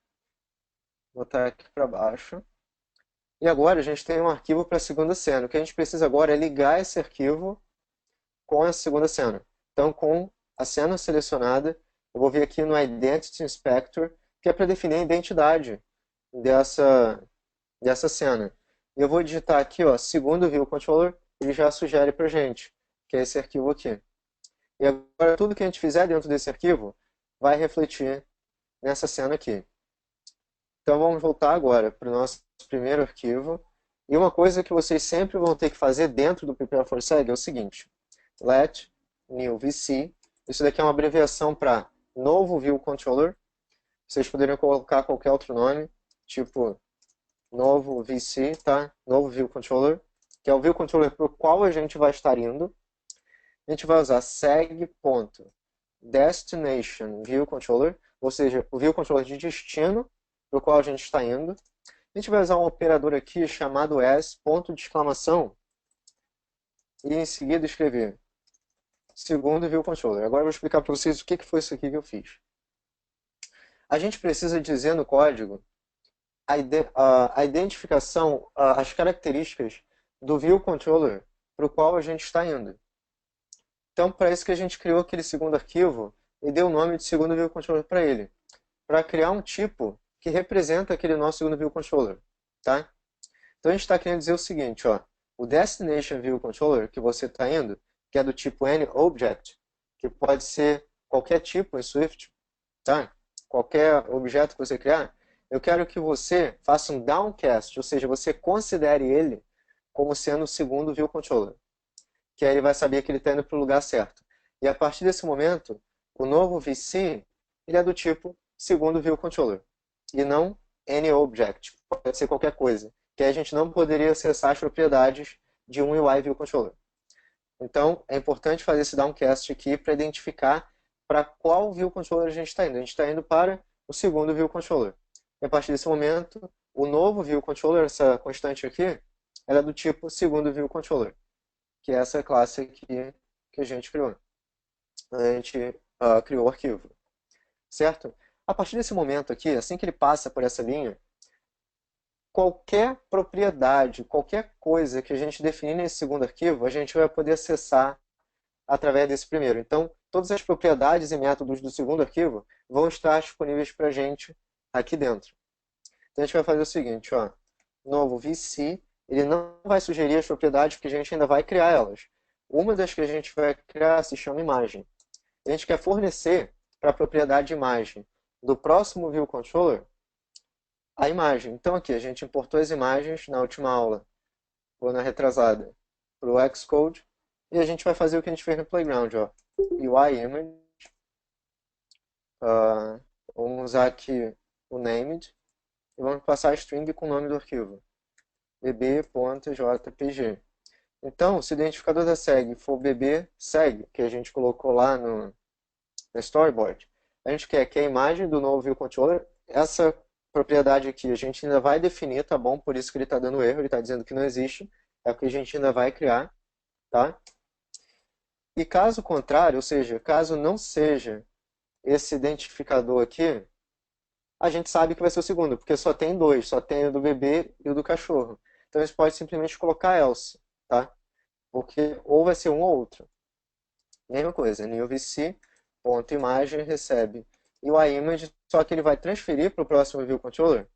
Vou botar aqui para baixo. E agora a gente tem um arquivo para a segunda cena. O que a gente precisa agora é ligar esse arquivo com a segunda cena. Então, com a cena selecionada, eu vou vir aqui no Identity Inspector, que é para definir a identidade dessa cena. E eu vou digitar aqui, ó, segundo view controller, ele já sugere para a gente, que é esse arquivo aqui. E agora tudo que a gente fizer dentro desse arquivo vai refletir nessa cena aqui. Então vamos voltar agora para o nosso primeiro arquivo. E uma coisa que vocês sempre vão ter que fazer dentro do Prepare for Seg é o seguinte. Let new VC. Isso daqui é uma abreviação para novo view controller. Vocês poderiam colocar qualquer outro nome, tipo novo VC, tá? Novo view controller, que é o view controller para o qual a gente vai estar indo. A gente vai usar seg.destination view controller, ou seja, o view controller de destino para o qual a gente está indo. A gente vai usar um operador aqui chamado as, ponto de exclamação, e em seguida escrever segundo view controller. Agora eu vou explicar para vocês o que foi isso aqui que eu fiz. A gente precisa dizer no código a identificação, as características do view controller para o qual a gente está indo. Então, para isso que a gente criou aquele segundo arquivo e deu o nome de segundo view controller para ele, para criar um tipo que representa aquele nosso segundo view controller, tá? Então a gente está querendo dizer o seguinte, ó, o destination view controller que você está indo, que é do tipo anyObject, que pode ser qualquer tipo em Swift, tá? Qualquer objeto que você criar, eu quero que você faça um downcast, ou seja, você considere ele como sendo o segundo view controller, que aí ele vai saber que ele está indo para o lugar certo. E a partir desse momento, o novo VC, ele é do tipo segundo view controller, e não anyObject, pode ser qualquer coisa, que aí a gente não poderia acessar as propriedades de um UI view controller. Então, é importante fazer esse downcast aqui para identificar para qual view controller a gente está indo. A gente está indo para o segundo view controller. E a partir desse momento, o novo view controller, essa constante aqui, ela é do tipo segundo view controller, que é essa classe aqui que a gente criou. A gente criou o arquivo, certo? A partir desse momento aqui, assim que ele passa por essa linha, qualquer propriedade, qualquer coisa que a gente definir nesse segundo arquivo, a gente vai poder acessar através desse primeiro. Então, todas as propriedades e métodos do segundo arquivo vão estar disponíveis para a gente aqui dentro. Então, a gente vai fazer o seguinte, ó, novo VC, ele não vai sugerir as propriedades porque a gente ainda vai criar elas. Uma das que a gente vai criar se chama imagem. A gente quer fornecer para a propriedade imagem do próximo view controller a imagem. Então aqui a gente importou as imagens na última aula, ou na retrasada, para o Xcode, e a gente vai fazer o que a gente fez no Playground, ó. UI image, vamos usar aqui o named, e vamos passar a string com o nome do arquivo, bb.jpg. Então, se o identificador da seg for bb_seg, que a gente colocou lá no storyboard, a gente quer que a imagem do novo view controller, essa propriedade aqui a gente ainda vai definir, tá bom? Por isso que ele está dando erro, ele está dizendo que não existe, é o que a gente ainda vai criar, tá? E caso contrário, ou seja, caso não seja esse identificador aqui, a gente sabe que vai ser o segundo, porque só tem dois, só tem o do bebê e o do cachorro. Então a gente pode simplesmente colocar else, tá? Porque ou vai ser um ou outro. Mesma coisa, new VC, ponto imagem, recebe UIImage, só que ele vai transferir para o próximo view controller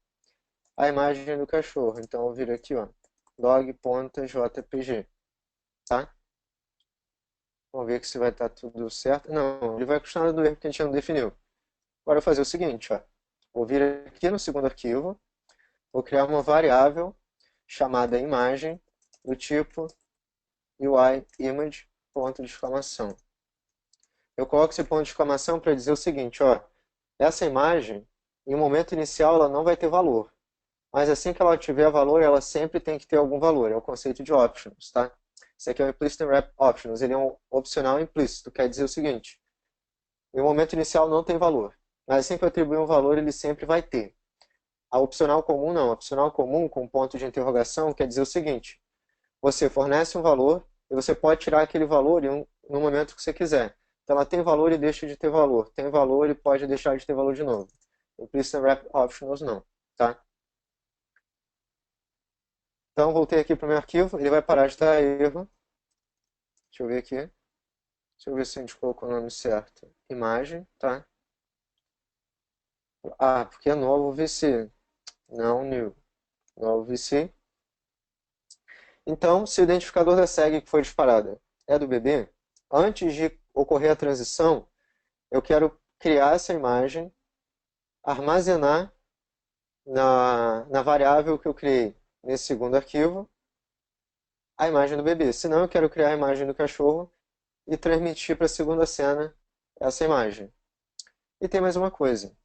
a imagem do cachorro. Então eu viro aqui, ó, log.jpg, tá? Vamos ver se vai estar tudo certo. Não, ele vai continuar do erro que a gente não definiu. Agora eu vou fazer o seguinte, ó. Vou vir aqui no segundo arquivo, vou criar uma variável chamada imagem do tipo UIImage, ponto de exclamação. Eu coloco esse ponto de exclamação para dizer o seguinte, ó, essa imagem, em um momento inicial, ela não vai ter valor. Mas assim que ela tiver valor, ela sempre tem que ter algum valor. É o conceito de options, tá? Esse aqui é o Implicit Wrap Options. Ele é um opcional implícito. Quer dizer o seguinte, em um momento inicial não tem valor. Mas assim que eu atribuir um valor, ele sempre vai ter. A opcional comum não. A opcional comum com ponto de interrogação quer dizer o seguinte, você fornece um valor e você pode tirar aquele valor no momento que você quiser. Então ela tem valor e deixa de ter valor. Tem valor e pode deixar de ter valor de novo. Implicit Wrap Optionals não, tá? Então voltei aqui para o meu arquivo, ele vai parar de dar erro. Deixa eu ver aqui. Deixa eu ver se a gente colocou o nome certo. Imagem, tá? Ah, porque é novo VC, não new. Novo VC. Então, se o identificador da seg que foi disparada é do bebê, antes de ocorrer a transição, eu quero criar essa imagem, armazenar na variável que eu criei nesse segundo arquivo, a imagem do bebê. Senão eu quero criar a imagem do cachorro e transmitir para a segunda cena essa imagem. E tem mais uma coisa.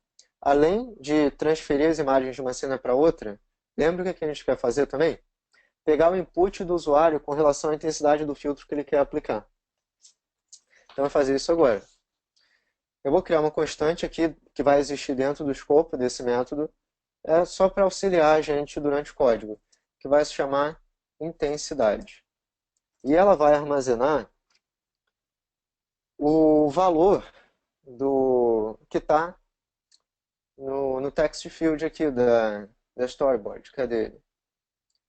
Além de transferir as imagens de uma cena para outra, lembra o que a gente quer fazer também? Pegar o input do usuário com relação à intensidade do filtro que ele quer aplicar. Então, eu vou fazer isso agora. Eu vou criar uma constante aqui que vai existir dentro do escopo desse método, só para auxiliar a gente durante o código, que vai se chamar intensidade. E ela vai armazenar o valor que está no text field aqui da storyboard. Cadê ele?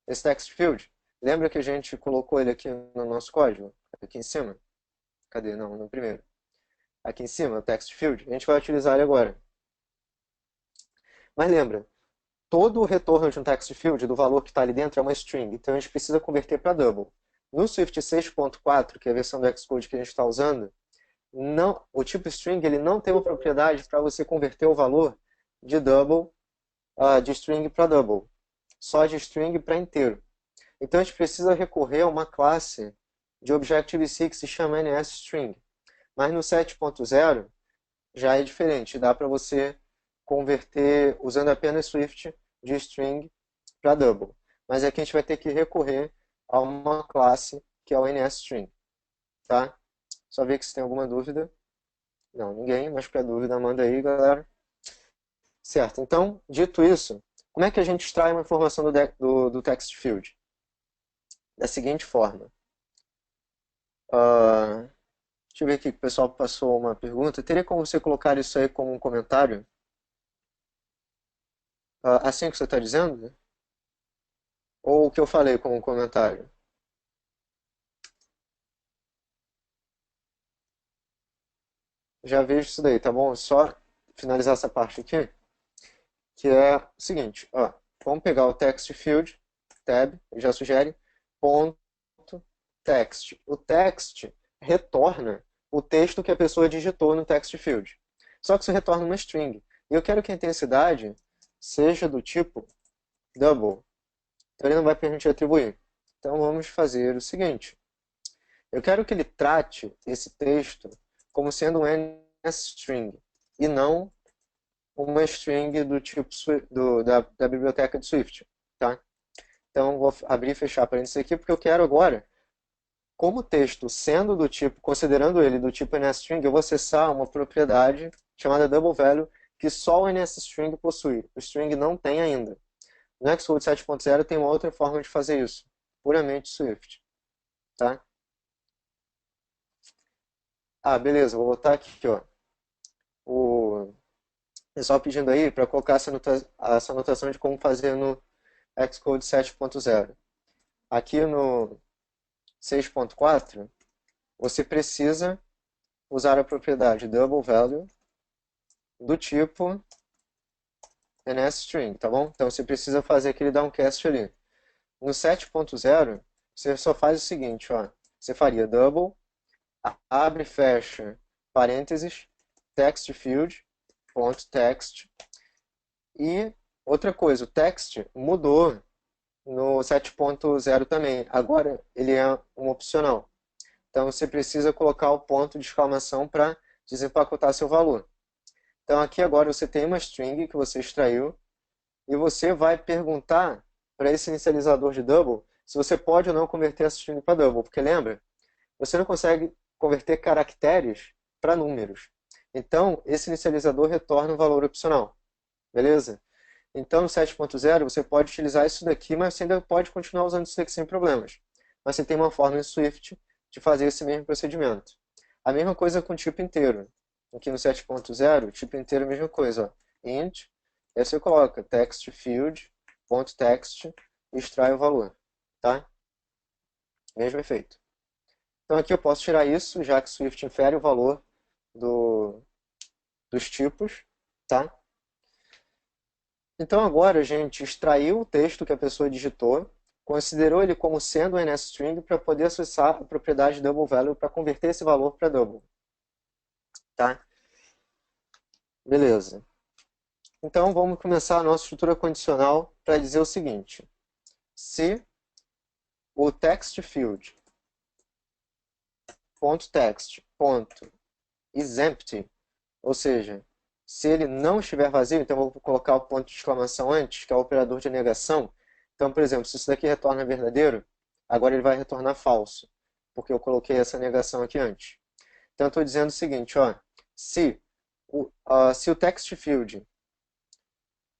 Esse text field, lembra que a gente colocou ele aqui no nosso código? Aqui em cima? Cadê? Não, no primeiro. Aqui em cima, o text field. A gente vai utilizar ele agora. Mas lembra, todo o retorno de um text field, do valor que está ali dentro, é uma string. Então a gente precisa converter para double. No Swift 6.4, que é a versão do Xcode que a gente está usando, o tipo string ele não tem uma propriedade para você converter o valor de double, de string para double. Só de string para inteiro. Então a gente precisa recorrer a uma classe de Objective-C que se chama NSString. Mas no 7.0 já é diferente, dá para você converter usando apenas Swift de string para double. Mas aqui a gente vai ter que recorrer a uma classe que é o NSString. Tá? Só ver que se tem alguma dúvida. Não, ninguém, mas para dúvida manda aí, galera. Certo, então, dito isso, como é que a gente extrai uma informação do text field? Da seguinte forma. Deixa eu ver aqui que o pessoal passou uma pergunta. Teria como você colocar isso aí como um comentário? Assim que você está dizendo? Ou o que eu falei como um comentário? Já vejo isso daí, tá bom? Só finalizar essa parte aqui, que é o seguinte, ó, vamos pegar o text field, tab, já sugere, ponto text. O text retorna o texto que a pessoa digitou no text field. Só que isso retorna uma string. E eu quero que a intensidade seja do tipo double. Então ele não vai permitir atribuir. Então vamos fazer o seguinte. Eu quero que ele trate esse texto como sendo um NSString e não uma string do tipo da biblioteca de Swift. Tá? Então vou abrir e fechar parênteses aqui porque eu quero agora, como texto sendo do tipo, considerando ele do tipo NSString, eu vou acessar uma propriedade chamada double value que só o NSString possui. O string não tem ainda. No Xcode 7.0 tem uma outra forma de fazer isso, puramente Swift. Tá? Beleza, vou botar aqui, ó. O pessoal pedindo aí para colocar essa anotação de como fazer no Xcode 7.0. Aqui no 6.4, você precisa usar a propriedade double value do tipo NSString, tá bom? Então você precisa fazer aquele downcast ali. No 7.0, você só faz o seguinte, ó. Você faria double, abre e fecha parênteses, text field, ponto text. E outra coisa, o text mudou no 7.0 também. Agora ele é um opcional. Então você precisa colocar o ponto de exclamação para desempacotar seu valor. Então aqui agora você tem uma string que você extraiu e você vai perguntar para esse inicializador de double se você pode ou não converter essa string para double. Porque lembra, você não consegue converter caracteres para números. Então esse inicializador retorna um valor opcional. Beleza? Então no 7.0 você pode utilizar isso daqui, mas você ainda pode continuar usando isso daqui sem problemas. Mas você tem uma forma em Swift de fazer esse mesmo procedimento. A mesma coisa com tipo inteiro. Aqui no 7.0, tipo inteiro é a mesma coisa. Ó. Int, aí você coloca text field, ponto text, e extrai o valor. Tá? Mesmo efeito. Então aqui eu posso tirar isso, já que Swift infere o valor dos tipos. Tá? Então agora a gente extraiu o texto que a pessoa digitou, considerou ele como sendo um NSString para poder acessar a propriedade double value para converter esse valor para double. Tá? Beleza. Então vamos começar a nossa estrutura condicional para dizer o seguinte. Se o text field .text is empty, ou seja, se ele não estiver vazio, então eu vou colocar o ponto de exclamação antes, que é o operador de negação. Então, por exemplo, se isso daqui retorna verdadeiro, agora ele vai retornar falso, porque eu coloquei essa negação aqui antes. Então, eu estou dizendo o seguinte, ó, se o text field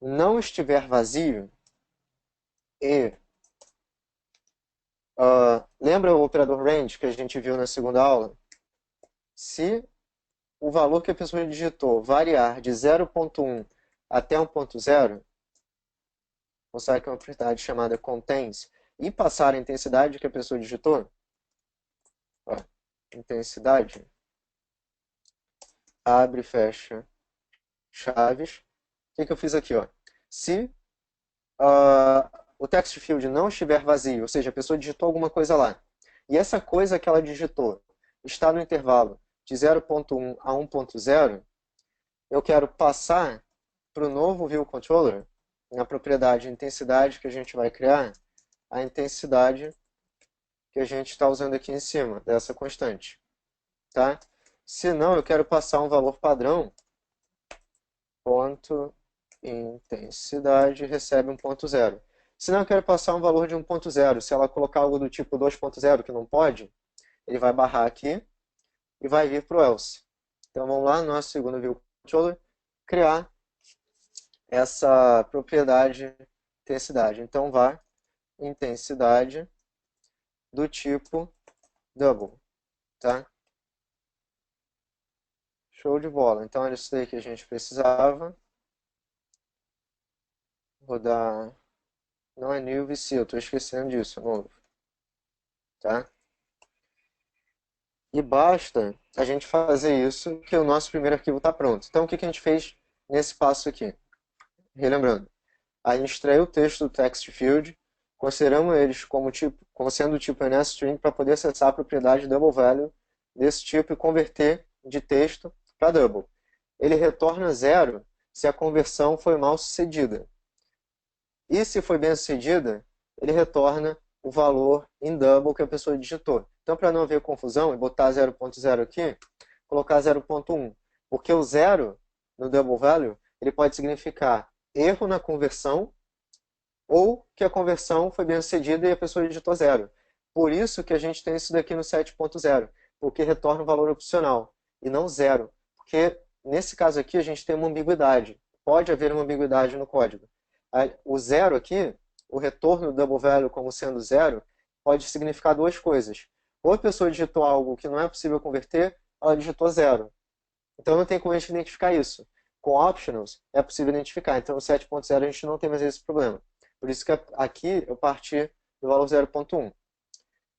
não estiver vazio e lembra o operador range que a gente viu na segunda aula? Se o valor que a pessoa digitou variar de 0.1 até 1.0, vamos usar aqui uma propriedade chamada contains, e passar a intensidade que a pessoa digitou, ó, intensidade, abre e fecha chaves. O que eu fiz aqui? Ó? Se o text field não estiver vazio, ou seja, a pessoa digitou alguma coisa lá, e essa coisa que ela digitou está no intervalo de 0.1 a 1.0, eu quero passar para o novo ViewController, na propriedade intensidade que a gente vai criar, a intensidade que a gente está usando aqui em cima, dessa constante. Tá? Se não, eu quero passar um valor padrão, ponto intensidade recebe 1.0. Se não, eu quero passar um valor de 1.0. Se ela colocar algo do tipo 2.0, que não pode, ele vai barrar aqui e vai vir para o else. Então vamos lá, no nosso segundo ViewController, criar essa propriedade intensidade. Então, var intensidade do tipo double, tá? Show de bola. Então, era isso aí que a gente precisava. Vou dar... Não é new VC, eu estou esquecendo disso, novo. Tá? E basta a gente fazer isso que o nosso primeiro arquivo está pronto. Então, o que a gente fez nesse passo aqui? Relembrando, a gente extraiu o texto do text field, consideramos eles como sendo do tipo NSString para poder acessar a propriedade double value desse tipo e converter de texto para double. Ele retorna 0 se a conversão foi mal sucedida. E se foi bem sucedida, ele retorna o valor em double que a pessoa digitou. Então, para não haver confusão, e botar 0.0 aqui, colocar 0.1. Porque o 0 no double value, ele pode significar erro na conversão ou que a conversão foi bem sucedida e a pessoa digitou 0. Por isso que a gente tem isso daqui no 7.0, porque retorna um valor opcional e não 0. Porque nesse caso aqui a gente tem uma ambiguidade. Pode haver uma ambiguidade no código. O 0 aqui, o retorno do double value como sendo 0, pode significar duas coisas. Ou a pessoa digitou algo que não é possível converter, ou ela digitou 0. Então não tem como a gente identificar isso. Com optionals é possível identificar. Então no 7.0 a gente não tem mais esse problema. Por isso que aqui eu parti do valor 0.1.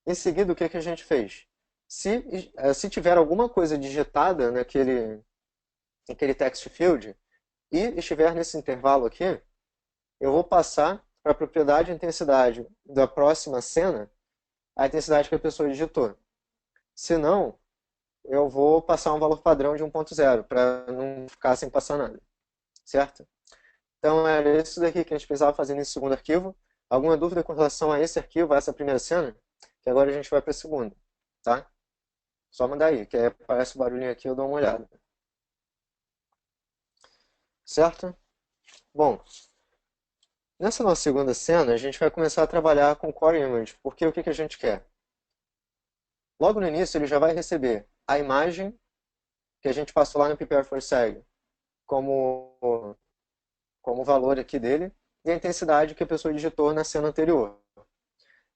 Em seguida, o que a gente fez? Se tiver alguma coisa digitada naquele text field e estiver nesse intervalo aqui, eu vou passar para a propriedade intensidade da próxima cena a intensidade que a pessoa digitou. Se não, eu vou passar um valor padrão de 1.0 para não ficar sem passar nada. Certo? Então, era isso daqui que a gente precisava fazer nesse segundo arquivo. Alguma dúvida com relação a esse arquivo, a essa primeira cena? Que agora a gente vai para a segunda. Tá? Só mandar aí, que aí aparece o barulhinho aqui, eu dou uma olhada. Certo? Bom, nessa nossa segunda cena, a gente vai começar a trabalhar com Core Image, porque o que a gente quer? Logo no início, ele já vai receber a imagem que a gente passou lá no Prepare for Seg como valor aqui dele, e a intensidade que a pessoa digitou na cena anterior.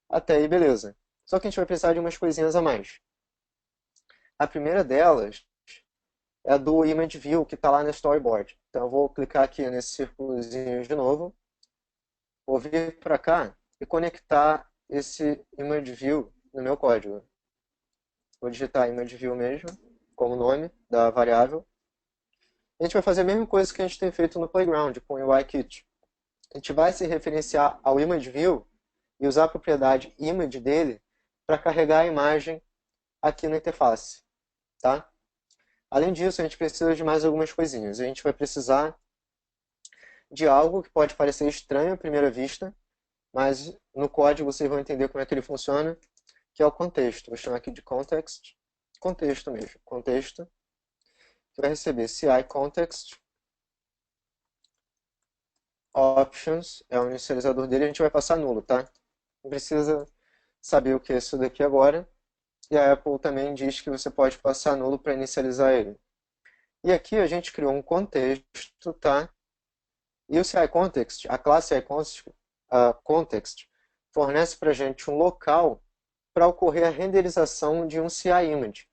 Até aí, beleza. Só que a gente vai precisar de umas coisinhas a mais. A primeira delas é a do Image View, que está lá no Storyboard. Então eu vou clicar aqui nesse círculozinho de novo, vou vir para cá e conectar esse Image View no meu código. Vou digitar Image View mesmo, como nome da variável. A gente vai fazer a mesma coisa que a gente tem feito no Playground, com o UIKit. A gente vai se referenciar ao Image View e usar a propriedade Image dele para carregar a imagem aqui na interface. Tá? Além disso, a gente precisa de mais algumas coisinhas. A gente vai precisar de algo que pode parecer estranho à primeira vista, mas no código vocês vão entender como é que ele funciona, que é o contexto. Vou chamar aqui de context, contexto mesmo, contexto, que vai receber CI context, options, é o inicializador dele, a gente vai passar nulo, tá? Não precisa saber o que é isso daqui agora. E a Apple também diz que você pode passar nulo para inicializar ele. E aqui a gente criou um contexto, tá? E o CI context, a classe CI context, fornece para a gente um local para ocorrer a renderização de um CI image.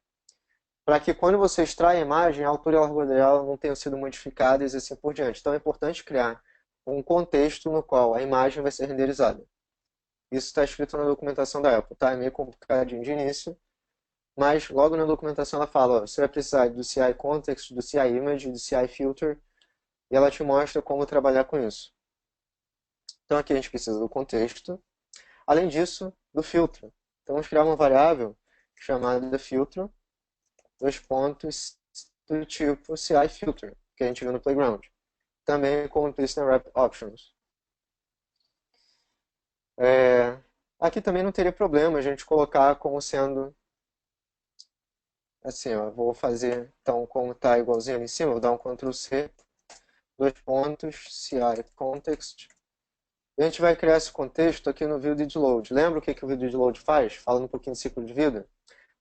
Para que quando você extrai a imagem, a altura e a largura dela não tenham sido modificadas e assim por diante. Então é importante criar um contexto no qual a imagem vai ser renderizada. Isso está escrito na documentação da Apple, tá? É meio complicadinho de início, mas logo na documentação ela fala, ó, você vai precisar do CI context, do CI image, do CI filter, e ela te mostra como trabalhar com isso. Então aqui a gente precisa do contexto, além disso, do filtro. Então vamos criar uma variável chamada filtro, dois pontos, do tipo CI filter, que a gente viu no Playground. Também com implicit wrap options. Aqui também não teria problema a gente colocar como sendo assim, ó, vou fazer então como está igualzinho ali em cima, vou dar um Ctrl C, dois pontos, CI context. E a gente vai criar esse contexto aqui no ViewDidLoad. Lembra o que o ViewDidLoad faz? Falando um pouquinho de ciclo de vida.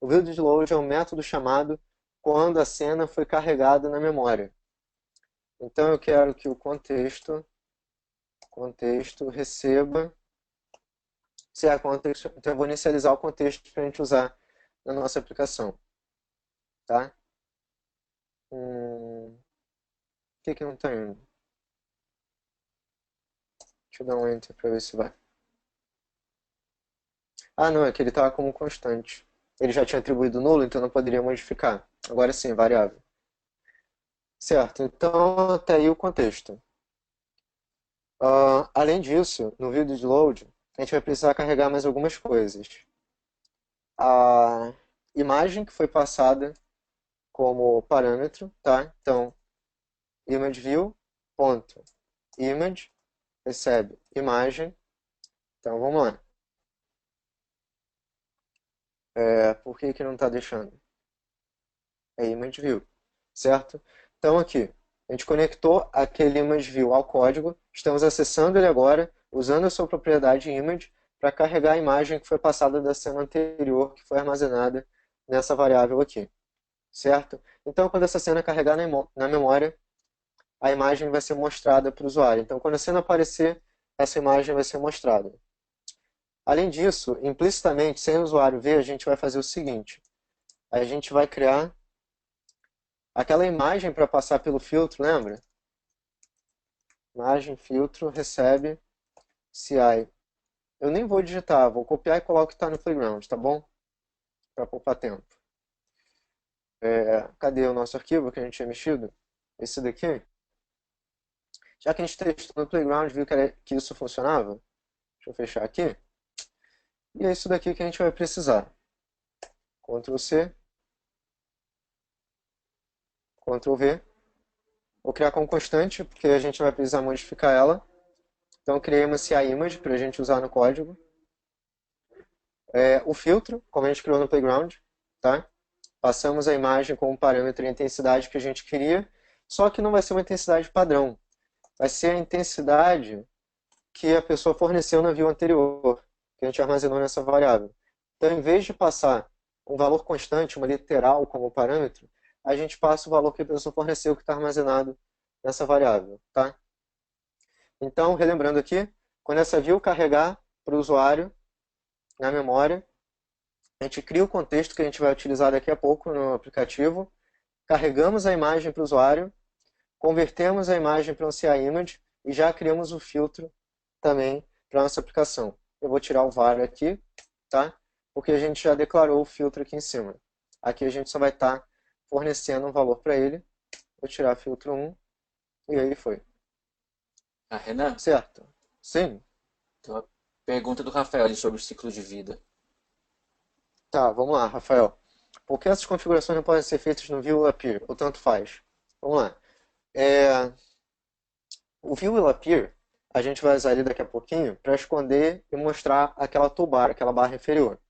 O ViewDidLoad é um método chamado quando a cena foi carregada na memória. Então eu quero que o contexto receba, se é contexto, então eu vou inicializar o contexto para a gente usar na nossa aplicação, tá? Por que não está indo? Deixa eu dar um enter para ver se vai. Ah, não, é que ele estava como constante. Ele já tinha atribuído nulo, então não poderia modificar. Agora sim, variável. Certo, então até aí o contexto. Além disso, no vídeo de load, a gente vai precisar carregar mais algumas coisas. A imagem que foi passada como parâmetro, tá? Então, ImageView.image recebe imagem. Então, vamos lá. Por que que não está deixando? É ImageView, certo? Então, aqui, a gente conectou aquele ImageView ao código, estamos acessando ele agora, usando a sua propriedade image para carregar a imagem que foi passada da cena anterior, que foi armazenada nessa variável aqui, certo? Então, quando essa cena carregar na memória, a imagem vai ser mostrada para o usuário. Então, quando a cena aparecer, essa imagem vai ser mostrada. Além disso, implicitamente, sem o usuário ver, a gente vai fazer o seguinte. A gente vai criar aquela imagem para passar pelo filtro, lembra? Imagem, filtro, recebe, CI. Eu nem vou digitar, vou copiar e coloco que está no Playground, tá bom? Para poupar tempo. Cadê o nosso arquivo que a gente tinha mexido? Esse daqui. Já que a gente testou no Playground, viu que isso funcionava. Deixa eu fechar aqui. E é isso daqui que a gente vai precisar. Ctrl C, Ctrl V. Vou criar como constante, porque a gente vai precisar modificar ela. Então, criei uma CI image para a gente usar no código. O filtro, como a gente criou no Playground, tá? Passamos a imagem com um parâmetro e a intensidade que a gente queria, só que não vai ser uma intensidade padrão. Vai ser a intensidade que a pessoa forneceu na view anterior, que a gente armazenou nessa variável. Então, em vez de passar um valor constante, uma literal como parâmetro, a gente passa o valor que a pessoa forneceu que está armazenado nessa variável, tá? Então, relembrando aqui, quando essa view carregar para o usuário na memória, a gente cria o contexto que a gente vai utilizar daqui a pouco no aplicativo, carregamos a imagem para o usuário, convertemos a imagem para um CI image e já criamos o filtro também para a nossa aplicação. Eu vou tirar o var aqui, tá? Porque a gente já declarou o filtro aqui em cima. Aqui a gente só vai estar fornecendo um valor para ele. Vou tirar filtro 1 e aí foi. Renan, Certo? Sim? tem uma pergunta do Rafael ali sobre o ciclo de vida. Tá, vamos lá, Rafael. Por que essas configurações não podem ser feitas no View Appear? Ou tanto faz? Vamos lá. O View will Appear, a gente vai usar ele daqui a pouquinho para esconder e mostrar aquela toolbar, aquela barra inferior.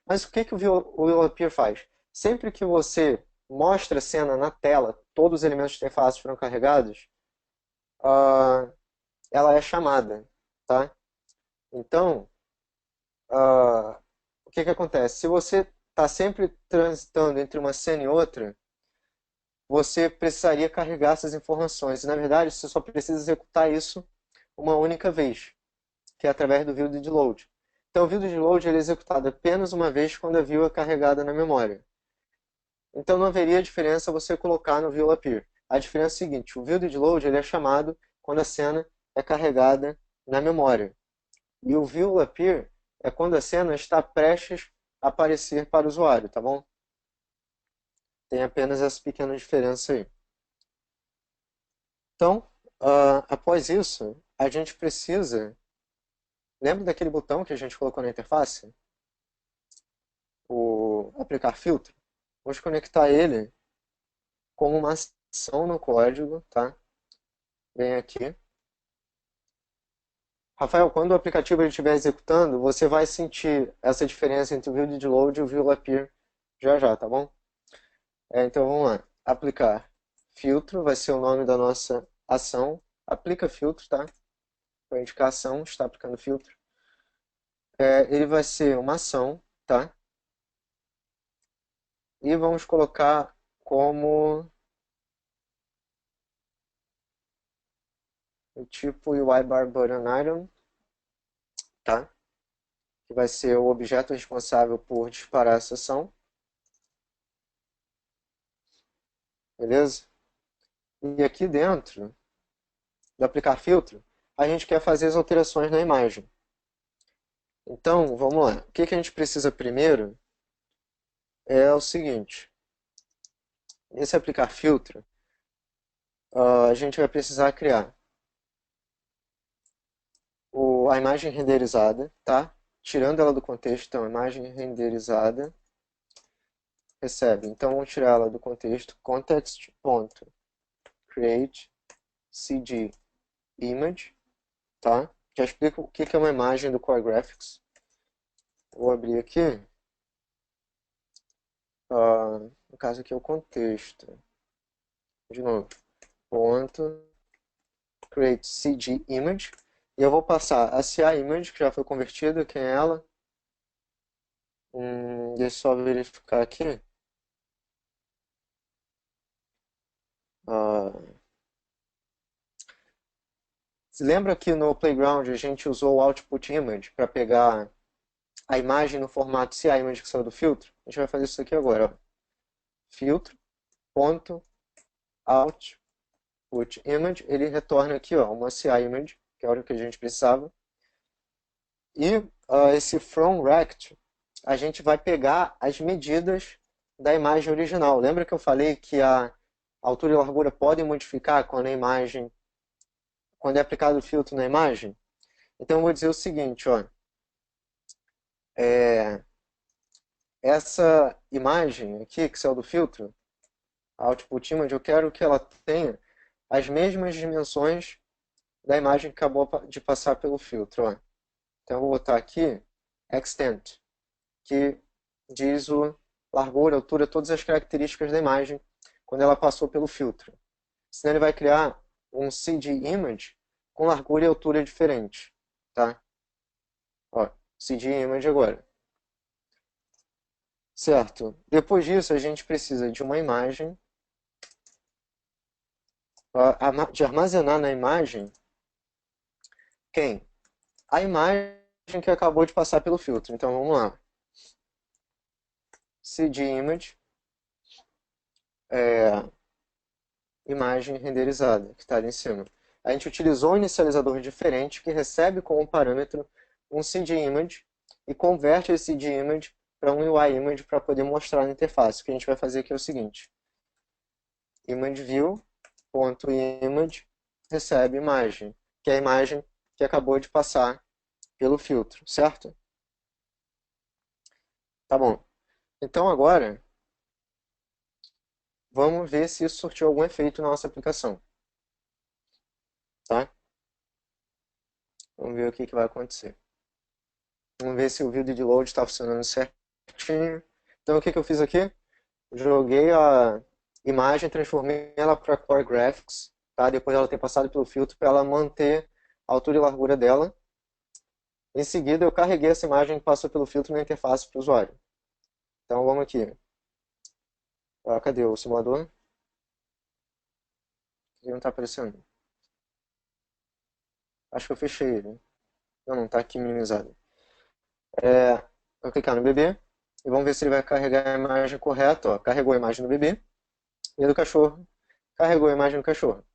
Mas o que, que o View will Appear faz? Sempre que você mostra a cena na tela, todos os elementos de interface foram carregados, ela é chamada, tá? Então, o que, que acontece? Se você está sempre transitando entre uma cena e outra, você precisaria carregar essas informações. E, na verdade, você só precisa executar isso uma única vez, que é através do view de load. Então, o view de load ele é executado apenas uma vez quando a view é carregada na memória. Então, não haveria diferença você colocar no view appear. A diferença é a seguinte, o view de load ele é chamado quando a cena é carregada na memória. E o view appear é quando a cena está prestes a aparecer para o usuário, tá bom? Tem apenas essa pequena diferença aí. Então, após isso, a gente precisa... Lembra daquele botão que a gente colocou na interface? O aplicar filtro? Vamos conectar ele como uma ação no código, tá? Vem aqui. Rafael, quando o aplicativo estiver executando, você vai sentir essa diferença entre o view de load e o view appear já já, tá bom? Então vamos lá. Aplicar filtro vai ser o nome da nossa ação. Aplica filtro, tá? Para indicar ação, está aplicando filtro. Ele vai ser uma ação, tá? E vamos colocar como o tipo UI bar button item, tá? Que vai ser o objeto responsável por disparar a sessão. Beleza? E aqui dentro do aplicar filtro, a gente quer fazer as alterações na imagem. Então, vamos lá. O que a gente precisa primeiro é o seguinte. Nesse aplicar filtro, a gente vai precisar criar a imagem renderizada, tá? Tirando ela do contexto, então, imagem renderizada recebe. Então, vamos tirar ela do contexto, context.create cg image, tá? Já explico o que é uma imagem do Core Graphics. Vou abrir aqui. No caso aqui é o contexto. De novo, ponto create cg image. E eu vou passar a CA image, que já foi convertida. Quem é ela? Deixa eu só verificar aqui. Se lembra que no Playground a gente usou o output image para pegar a imagem no formato CA image que saiu do filtro? A gente vai fazer isso aqui agora. Ó. Filtro, ponto, output image, ele retorna aqui ó, uma CA image, que é o que a gente precisava. E esse from rect, a gente vai pegar as medidas da imagem original. Lembra que eu falei que a altura e largura podem modificar quando é aplicado o filtro na imagem? Então eu vou dizer o seguinte, ó. Essa imagem aqui que saiu do filtro, a output image, eu quero que ela tenha as mesmas dimensões da imagem que acabou de passar pelo filtro. Ó. Então eu vou botar aqui extent, que diz o largura, altura, todas as características da imagem quando ela passou pelo filtro. Senão ele vai criar um CG image com largura e altura diferentes. Tá? Ó, CG image agora. Certo. Depois disso, a gente precisa de uma imagem, de armazenar na imagem quem? A imagem que acabou de passar pelo filtro. Então vamos lá. CG image, imagem renderizada, que está ali em cima. A gente utilizou um inicializador diferente que recebe como parâmetro um CG image e converte esse CG image para um UI image para poder mostrar na interface. O que a gente vai fazer aqui é o seguinte. Image view.image recebe imagem, que é a imagem que acabou de passar pelo filtro, certo? Tá bom. Então agora, vamos ver se isso surtiu algum efeito na nossa aplicação. Tá? Vamos ver o que vai acontecer. Vamos ver se o vídeo de load está funcionando certinho. Então o que eu fiz aqui? Joguei a imagem, transformei ela para Core Graphics, tá? Depois dela ter passado pelo filtro, para ela manter a altura e largura dela. Em seguida, eu carreguei essa imagem que passou pelo filtro na interface para o usuário. Então vamos aqui. Cadê o simulador? Ele não está aparecendo. Acho que eu fechei ele. Não está aqui minimizado. Vou clicar no bebê e vamos ver se ele vai carregar a imagem correta. Ó. Carregou a imagem do bebê e a do cachorro. Carregou a imagem do cachorro.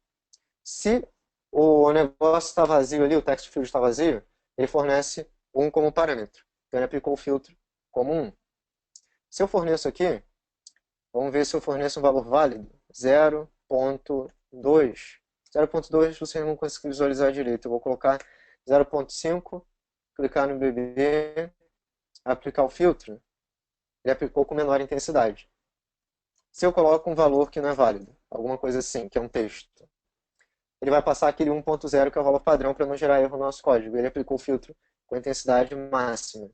Se o negócio está vazio ali, o text field está vazio, ele fornece 1 como parâmetro. Então ele aplicou o filtro como 1. Se eu forneço aqui, vamos ver se eu forneço um valor válido. 0.2. 0.2 você não consegue visualizar direito. Eu vou colocar 0.5, clicar no bebê, aplicar o filtro. Ele aplicou com menor intensidade. Se eu coloco um valor que não é válido, alguma coisa assim, que é um texto, ele vai passar aquele 1.0 que é o valor padrão para não gerar erro no nosso código. Ele aplicou o filtro com intensidade máxima.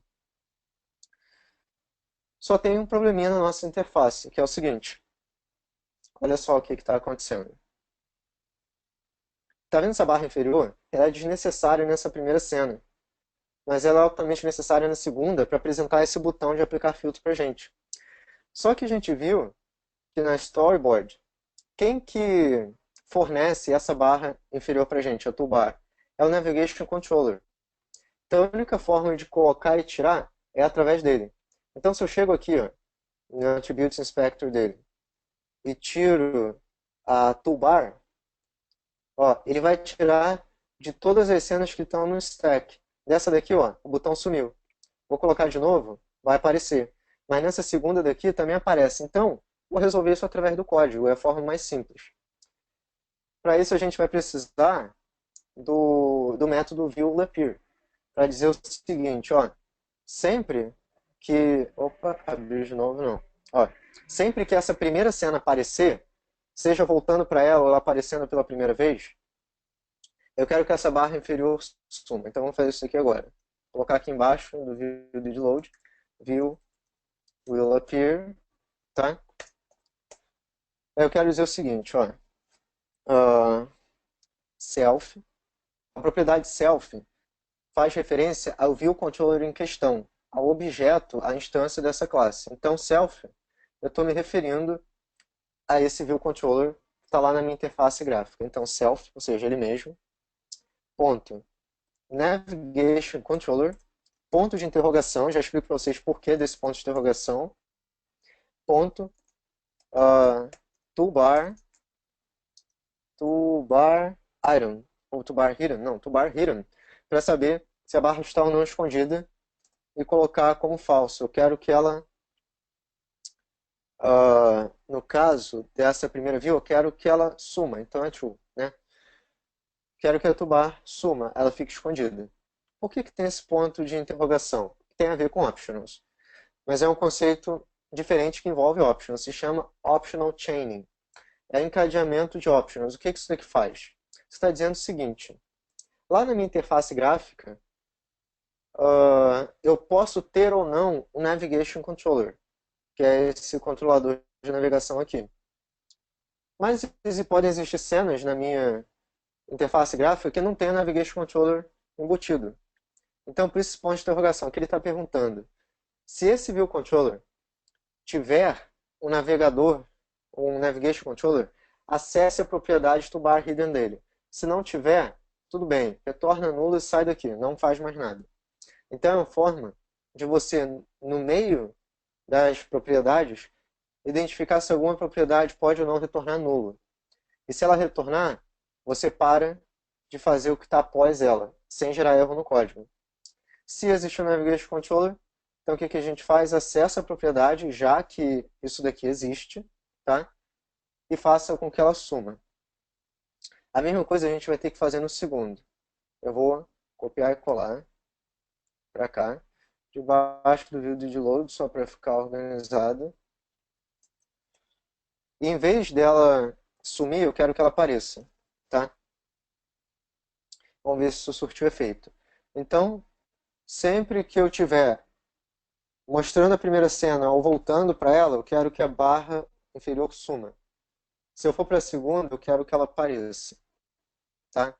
Só tem um probleminha na nossa interface, que é o seguinte. Olha só o que está acontecendo. Está vendo essa barra inferior? Ela é desnecessária nessa primeira cena. Mas ela é altamente necessária na segunda para apresentar esse botão de aplicar filtro para a gente. Só que a gente viu que na storyboard, quem que fornece essa barra inferior para a gente, a toolbar? É o Navigation Controller. Então, a única forma de colocar e tirar é através dele. Então, se eu chego aqui, ó, no Attributes Inspector dele, e tiro a toolbar, ó, ele vai tirar de todas as cenas que estão no stack. Dessa daqui, ó, o botão sumiu. Vou colocar de novo, vai aparecer. Mas nessa segunda daqui também aparece. Então, vou resolver isso através do código, é a forma mais simples. Para isso, a gente vai precisar do método viewLappear, para dizer o seguinte, ó, sempre que... Opa, abrir de novo não. Ó, sempre que essa primeira cena aparecer, seja voltando para ela ou ela aparecendo pela primeira vez, eu quero que essa barra inferior suma. Então vamos fazer isso aqui agora. Vou colocar aqui embaixo do view did load, view will appear, tá? Eu quero dizer o seguinte, ó, self. A propriedade self faz referência ao view controller em questão, ao objeto, à instância dessa classe. Então self, eu estou me referindo a esse view controller que está lá na minha interface gráfica. Então self, ou seja, ele mesmo, ponto navigation controller, ponto de interrogação, já explico para vocês por que desse ponto de interrogação, ponto toolbar item, ou toolbar hidden, não, toolbar hidden, para saber se a barra está ou não escondida e colocar como falso. Eu quero que ela, no caso dessa primeira view, eu quero que ela suma, então é true, né? Quero que a toolbar suma, ela fique escondida. Por que tem esse ponto de interrogação? Tem a ver com optionals, mas é um conceito diferente que envolve optionals, se chama optional chaining. É encadeamento de optionals. O que isso daqui faz? Você está dizendo o seguinte, lá na minha interface gráfica, eu posso ter ou não um Navigation Controller, que é esse controlador de navegação aqui. Mas podem existir cenas na minha interface gráfica que não tem o Navigation Controller embutido. Então, por esse ponto de interrogação, que ele está perguntando, se esse View Controller tiver um navegador, um Navigation Controller, acesse a propriedade toolbar hidden dele. Se não tiver, tudo bem, retorna nulo e sai daqui, não faz mais nada. Então, é uma forma de você, no meio das propriedades, identificar se alguma propriedade pode ou não retornar nulo. E se ela retornar, você para de fazer o que está após ela, sem gerar erro no código. Se existe um Navigation Controller, então o que a gente faz? Acessa a propriedade, já que isso daqui existe, tá? E faça com que ela suma. A mesma coisa a gente vai ter que fazer no segundo. Eu vou copiar e colar para cá, debaixo do view de load, só para ficar organizado. E em vez dela sumir, eu quero que ela apareça, tá? Vamos ver se isso surtiu efeito. Então, sempre que eu tiver mostrando a primeira cena ou voltando para ela, eu quero que a barra inferior suma. Se eu for para a segunda, eu quero que ela apareça, tá?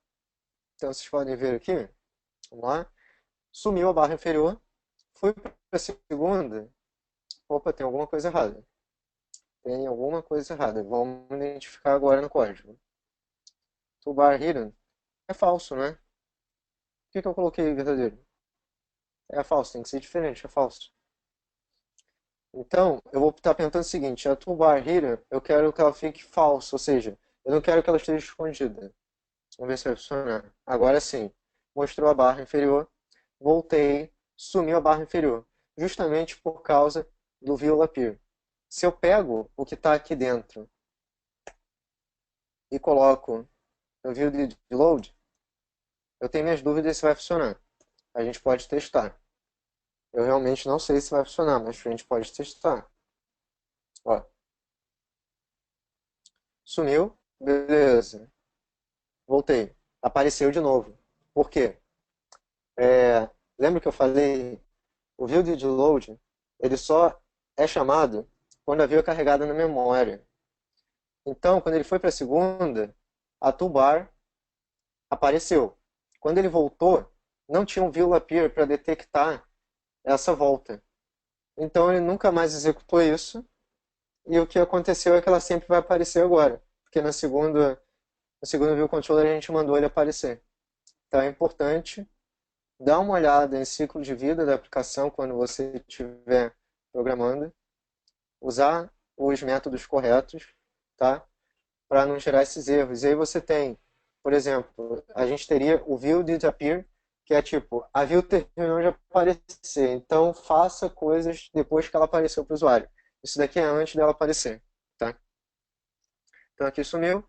Então, vocês podem ver aqui, vamos lá, sumiu a barra inferior, fui para a segunda, opa, tem alguma coisa errada. Tem alguma coisa errada, vamos identificar agora no código. Toolbar hidden é falso, né? Por que eu coloquei verdadeiro? É falso, tem que ser diferente, é falso. Então, eu vou estar perguntando o seguinte, a toolbar hidden, eu quero que ela fique falsa, ou seja, eu não quero que ela esteja escondida. Vamos ver se vai funcionar. Agora sim, mostrou a barra inferior, voltei, sumiu a barra inferior, justamente por causa do viewLappear. Se eu pego o que está aqui dentro e coloco no view de load, eu tenho minhas dúvidas se vai funcionar. A gente pode testar. Eu realmente não sei se vai funcionar, mas a gente pode testar. Ó. Sumiu, beleza. Voltei. Apareceu de novo. Por quê? Lembra que eu falei? O view de load, ele só é chamado quando a view é carregada na memória. Então, quando ele foi para a segunda, a toolbar apareceu. Quando ele voltou, não tinha um viewLappear para detectar essa volta. Então ele nunca mais executou isso, e o que aconteceu é que ela sempre vai aparecer agora, porque na segunda no segundo view controller a gente mandou ele aparecer. Então é importante dar uma olhada em ciclo de vida da aplicação quando você estiver programando, usar os métodos corretos, tá? Para não gerar esses erros. E aí você tem, por exemplo, a gente teria o view disappear, que é tipo, a view terminou de aparecer, então faça coisas depois que ela apareceu para o usuário. Isso daqui é antes dela aparecer, tá? Então aqui sumiu,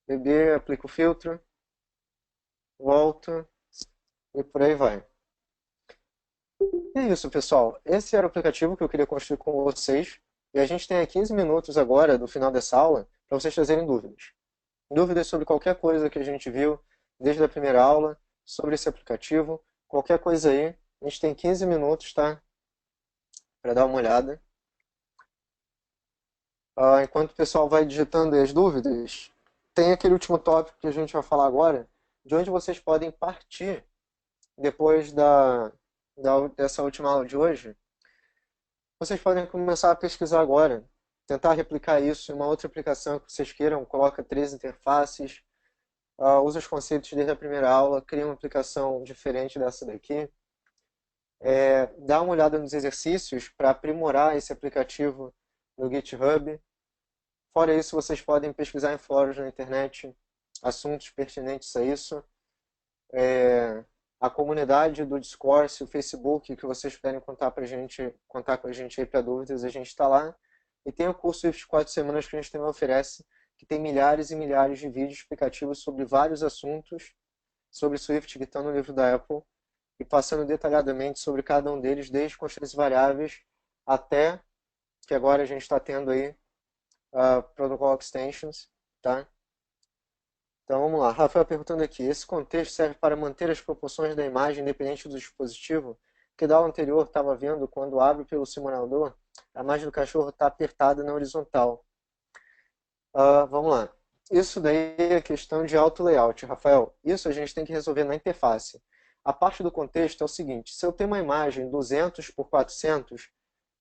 bebê, aplica o filtro, volta e por aí vai. E é isso, pessoal. Esse era o aplicativo que eu queria construir com vocês. E a gente tem 15 minutos agora, do final dessa aula, para vocês trazerem dúvidas. Dúvidas sobre qualquer coisa que a gente viu desde a primeira aula, sobre esse aplicativo, qualquer coisa aí. A gente tem 15 minutos, tá? Para dar uma olhada. Enquanto o pessoal vai digitando as dúvidas, tem aquele último tópico que a gente vai falar agora, de onde vocês podem partir depois dessa última aula de hoje. Vocês podem começar a pesquisar agora, tentar replicar isso em uma outra aplicação que vocês queiram, coloca 3 interfaces, usa os conceitos desde a primeira aula, cria uma aplicação diferente dessa daqui, dá uma olhada nos exercícios para aprimorar esse aplicativo no GitHub. Fora isso, vocês podem pesquisar em fóruns na internet assuntos pertinentes a isso. A comunidade do Discourse, o Facebook, que vocês puderem contar com a gente aí para dúvidas, a gente está lá. E tem o curso Swift 4 semanas que a gente também oferece, que tem milhares e milhares de vídeos explicativos sobre vários assuntos sobre Swift que estão no livro da Apple, e passando detalhadamente sobre cada um deles, desde constantes variáveis até que agora a gente está tendo aí Protocol Extensions, tá? Então vamos lá, Rafael perguntando aqui, esse contexto serve para manter as proporções da imagem independente do dispositivo? Que da aula anterior estava vendo, quando abre pelo simulador, a imagem do cachorro está apertada na horizontal. Vamos lá, isso daí é questão de auto layout, Rafael. Isso a gente tem que resolver na interface. A parte do contexto é o seguinte, se eu tenho uma imagem 200 por 400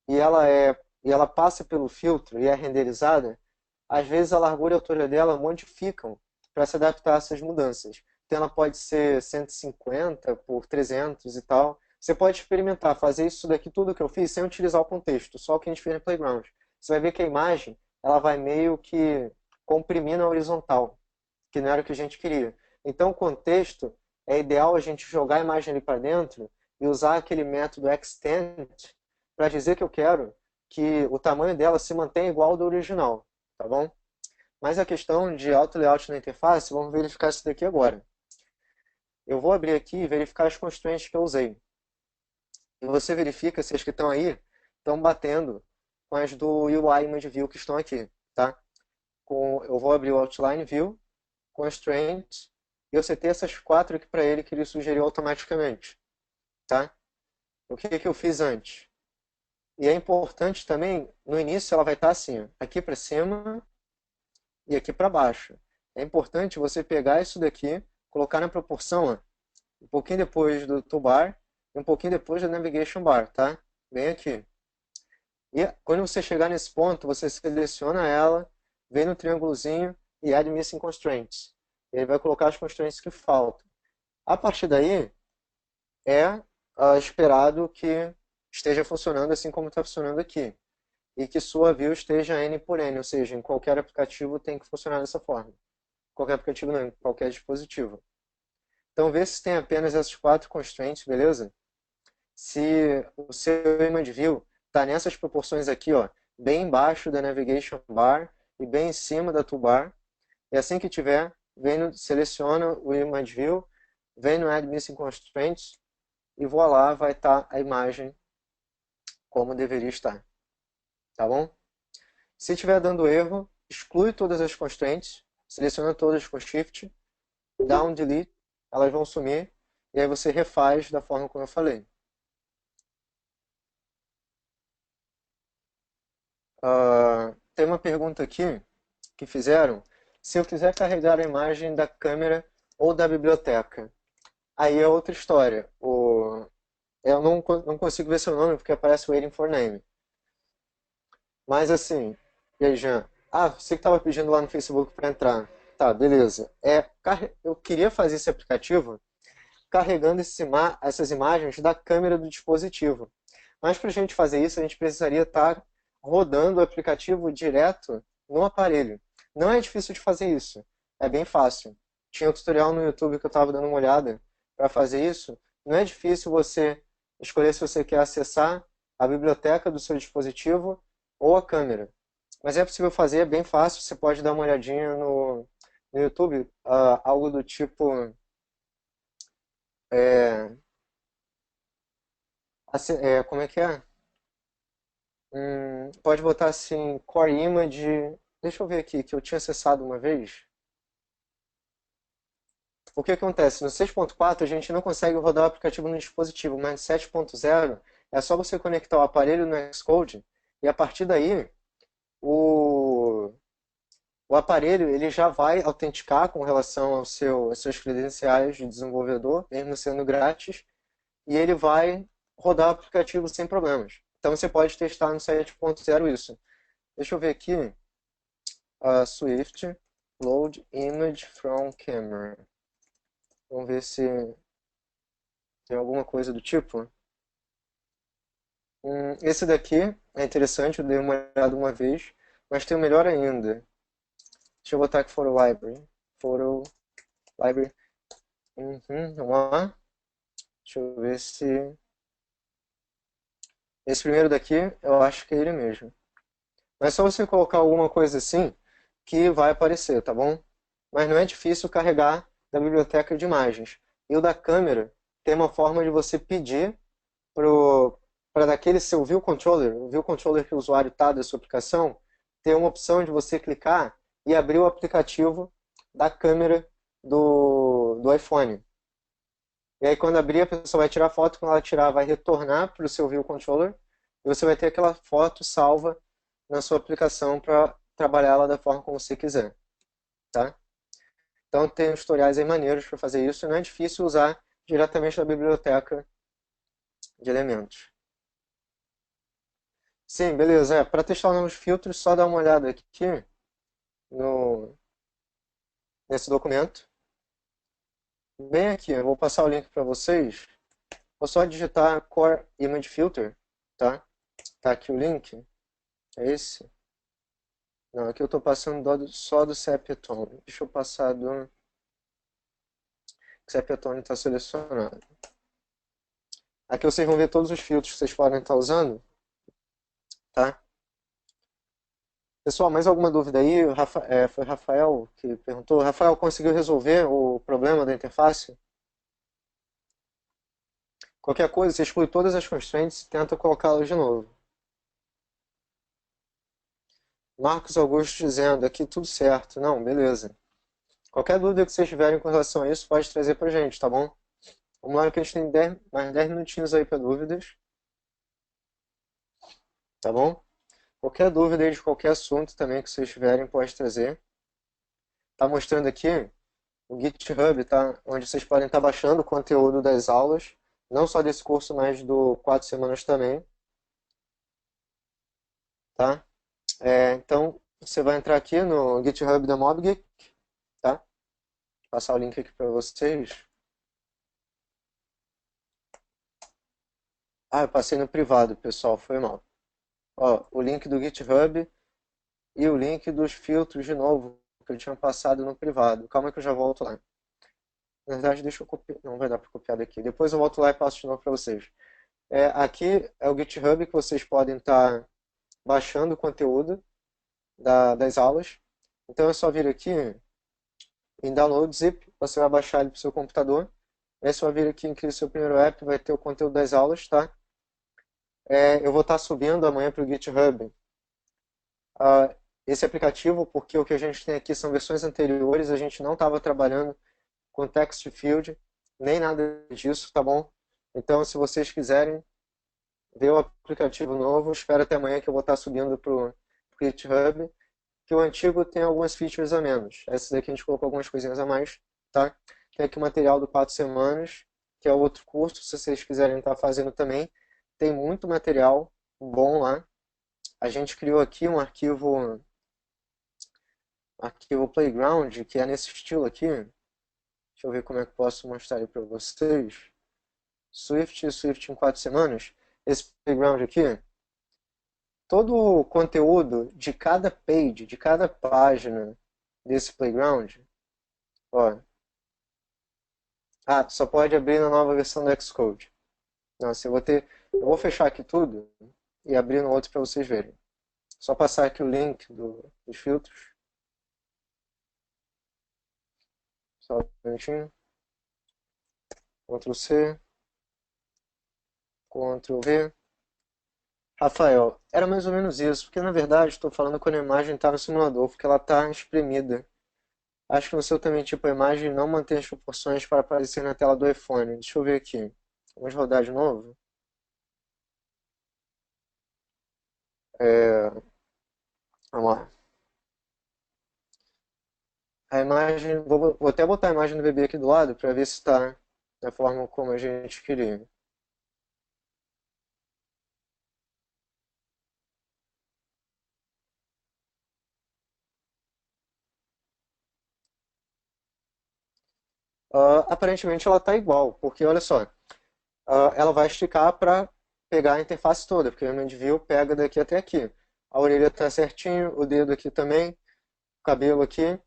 e ela passa pelo filtro e é renderizada, às vezes a largura e a altura dela modificam para se adaptar a essas mudanças. Então ela pode ser 150 por 300 e tal. Você pode experimentar, fazer isso daqui, tudo que eu fiz, sem utilizar o contexto, só o que a gente fez no Playground. Você vai ver que a imagem ela vai meio que comprimir na horizontal, que não era o que a gente queria. Então o contexto, é ideal a gente jogar a imagem ali para dentro e usar aquele método extend para dizer que eu quero que o tamanho dela se mantenha igual ao do original, tá bom? Mas a questão de auto layout na interface, vamos verificar isso daqui agora. Eu vou abrir aqui e verificar as constraints que eu usei. E você verifica se as que estão aí estão batendo com as do UI Image View que estão aqui, tá? Eu vou abrir o Outline View, Constraints, e eu setei essas 4 aqui para ele que ele sugeriu automaticamente, tá? O que eu fiz antes? E é importante também, no início ela vai estar assim, aqui para cima e aqui para baixo. É importante você pegar isso daqui, colocar na proporção, ó, um pouquinho depois do toolbar e um pouquinho depois da navigation bar, tá? Bem aqui. E quando você chegar nesse ponto, você seleciona ela, vem no triângulozinho e add missing constraints. Ele vai colocar as constraints que faltam. A partir daí, é esperado que esteja funcionando assim como está funcionando aqui. E que sua view esteja N por N, ou seja, em qualquer aplicativo tem que funcionar dessa forma. Qualquer aplicativo não, em qualquer dispositivo. Então vê se tem apenas essas 4 constraints, beleza? Se o seu image view está nessas proporções aqui, ó, bem embaixo da navigation bar e bem em cima da toolbar, e assim que tiver, seleciona o image view, vem no add missing constraints e voilá, vai estar a imagem como deveria estar. Tá bom? Se estiver dando erro, exclui todas as constraints, seleciona todas com Shift, dá um delete, elas vão sumir, e aí você refaz da forma como eu falei. Tem uma pergunta aqui que fizeram, se eu quiser carregar a imagem da câmera ou da biblioteca. Aí é outra história. Eu não consigo ver seu nome porque aparece Waiting for Name. Mas assim, e aí, Jean? Você que estava pedindo lá no Facebook para entrar. Tá, beleza. Eu queria fazer esse aplicativo carregando essas imagens da câmera do dispositivo. Mas para a gente fazer isso, a gente precisaria estar rodando o aplicativo direto no aparelho. Não é difícil de fazer isso, é bem fácil. Tinha um tutorial no YouTube que eu estava dando uma olhada para fazer isso. Não é difícil você escolher se você quer acessar a biblioteca do seu dispositivo ou a câmera. Mas é possível fazer, é bem fácil. Você pode dar uma olhadinha no YouTube, algo do tipo é, como é que é? Pode botar assim, Core Image. Deixa eu ver aqui, que eu tinha acessado uma vez. O que acontece? No 6.4 a gente não consegue rodar o aplicativo no dispositivo, mas no 7.0 é só você conectar o aparelho no Xcode e a partir daí o, o aparelho ele já vai autenticar com relação aos seus credenciais de desenvolvedor, mesmo sendo grátis, e ele vai rodar o aplicativo sem problemas. Então você pode testar no 7.0 isso. Deixa eu ver aqui. Swift load image from camera. Vamos ver se tem alguma coisa do tipo. Esse daqui é interessante, eu dei uma olhada uma vez, mas tem o melhor ainda. Deixa eu botar aqui Photo Library. Photo Library. Vamos lá. Deixa eu ver se... Esse primeiro daqui, eu acho que é ele mesmo. Mas é só você colocar alguma coisa assim que vai aparecer, tá bom? Mas não é difícil carregar da biblioteca de imagens. E o da câmera tem uma forma de você pedir para daquele seu view controller, o view controller que o usuário está da sua aplicação, ter uma opção de você clicar e abrir o aplicativo da câmera do iPhone. E aí quando abrir, a pessoa vai tirar a foto, quando ela tirar, vai retornar para o seu view controller e você vai ter aquela foto salva na sua aplicação para trabalhar ela da forma como você quiser, tá? Então tem tutoriais aí maneiros para fazer isso, e não é difícil usar diretamente da biblioteca de elementos. Sim, beleza. Para testar novos filtros, só dá uma olhada aqui no, nesse documento. Bem aqui, eu vou passar o link para vocês. Vou só digitar Core Image Filter, tá? Tá aqui o link. É esse? Não, aqui eu estou passando só do Septone. Deixa eu passar do... O Septone está selecionado. Aqui vocês vão ver todos os filtros que vocês podem estar usando, tá? Pessoal, mais alguma dúvida aí? Foi o Rafael que perguntou. Rafael, conseguiu resolver o problema da interface? Qualquer coisa, você exclui todas as constraints e tenta colocá-las de novo. Marcos Augusto dizendo, aqui tudo certo. Não, beleza. Qualquer dúvida que vocês tiverem com relação a isso, pode trazer pra gente, tá bom? Vamos lá que a gente tem mais 10 minutinhos aí para dúvidas. Tá bom? Qualquer dúvida aí de qualquer assunto também que vocês tiverem, pode trazer. Tá mostrando aqui o GitHub, tá? Onde vocês podem estar baixando o conteúdo das aulas. Não só desse curso, mas do 4 semanas também. Tá? Então, você vai entrar aqui no GitHub da MobGeek, tá? Vou passar o link aqui para vocês. Eu passei no privado, pessoal, foi mal. Ó, o link do GitHub e o link dos filtros de novo, que eu tinha passado no privado. Calma que eu já volto lá. Na verdade, deixa eu copiar. Não vai dar para copiar daqui. Depois eu volto lá e passo de novo para vocês. Aqui é o GitHub que vocês podem estar baixando o conteúdo das aulas. Então é só vir aqui em Download Zip, você vai baixar ele para o seu computador. É só vir aqui em Crie seu primeiro app, vai ter o conteúdo das aulas, tá? Eu vou estar subindo amanhã para o GitHub esse aplicativo, porque o que a gente tem aqui são versões anteriores, a gente não estava trabalhando com text field, nem nada disso, tá bom? Então, se vocês quiserem ver o aplicativo novo, espero até amanhã que eu vou estar subindo para o GitHub, que o antigo tem algumas features a menos. Esse daqui a gente colocou algumas coisinhas a mais, tá? Tem aqui o material do 4 semanas, que é outro curso, se vocês quiserem estar fazendo também. Tem muito material bom lá. A gente criou aqui um arquivo arquivo Playground, que é nesse estilo aqui. Deixa eu ver como é que posso mostrar ele para vocês. Swift em 4 semanas. Esse Playground aqui, todo o conteúdo de cada page, de cada página desse Playground, ó. Ah, só pode abrir na nova versão do Xcode. Nossa, eu vou fechar aqui tudo e abrir no outro para vocês verem. Só passar aqui o link dos filtros. Só um minutinho. Ctrl C. Ctrl V. Rafael, era mais ou menos isso, porque na verdade estou falando quando a imagem está no simulador, porque ela está espremida. Acho que no seu também, tipo, a imagem não mantém as proporções para aparecer na tela do iPhone. Deixa eu ver aqui. Vamos rodar de novo. Vamos lá. A imagem, vou até botar a imagem do bebê aqui do lado para ver se está da forma como a gente queria. Aparentemente ela está igual, porque olha só, ela vai esticar para pegar a interface toda, porque o Image View pega daqui até aqui. A orelha está certinho, o dedo aqui também, o cabelo aqui.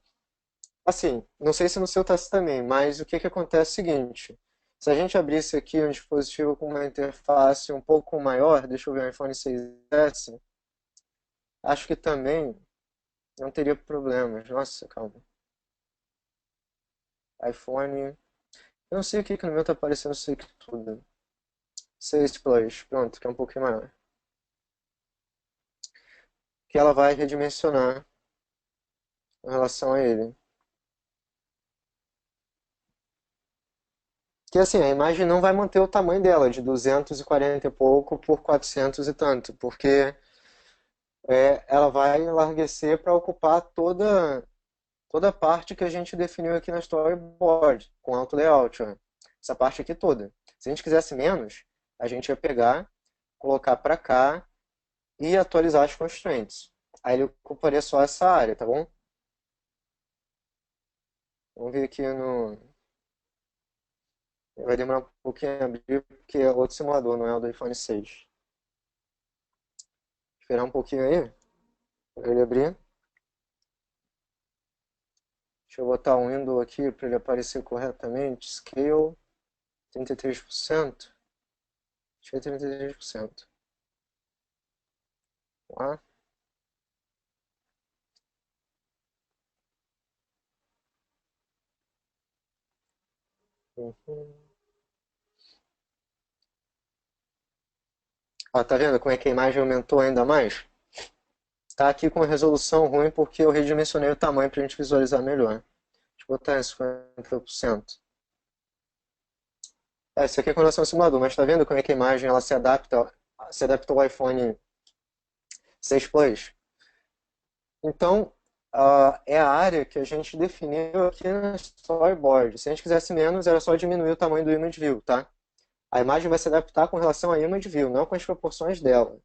Assim, não sei se no seu tá assim também, mas o que que acontece é o seguinte, se a gente abrisse aqui um dispositivo com uma interface um pouco maior, deixa eu ver o iPhone 6S, acho que também não teria problemas. Nossa, calma. iPhone, eu não sei o que que no meu tá aparecendo isso aqui tudo. 6 Plus, pronto, que é um pouquinho maior. Que ela vai redimensionar em relação a ele. Que assim, a imagem não vai manter o tamanho dela, de 240 e pouco por 400 e tanto, porque ela vai enlarguecer para ocupar toda a parte que a gente definiu aqui na storyboard, com auto layout, ó. Essa parte aqui toda. Se a gente quisesse menos, a gente ia pegar, colocar para cá e atualizar as constraints. Aí ele ocuparia só essa área, tá bom? Vamos ver aqui no... Vai demorar um pouquinho a abrir, porque é outro simulador, não é o do iPhone 6. Esperar um pouquinho aí, para ele abrir. Deixa eu botar um window aqui para ele aparecer corretamente. Scale, 33%. Acho que é 33%. Vamos lá. Uhum. Ó, tá vendo como é que a imagem aumentou ainda mais? Tá aqui com resolução ruim porque eu redimensionei o tamanho para a gente visualizar melhor. Deixa eu botar em 50%. Isso aqui é com relação ao simulador, mas tá vendo como é que a imagem ela se adapta ao iPhone 6 Plus? Então, é a área que a gente definiu aqui no storyboard. Se a gente quisesse menos, era só diminuir o tamanho do image view, tá? A imagem vai se adaptar com relação à image view, não com as proporções dela,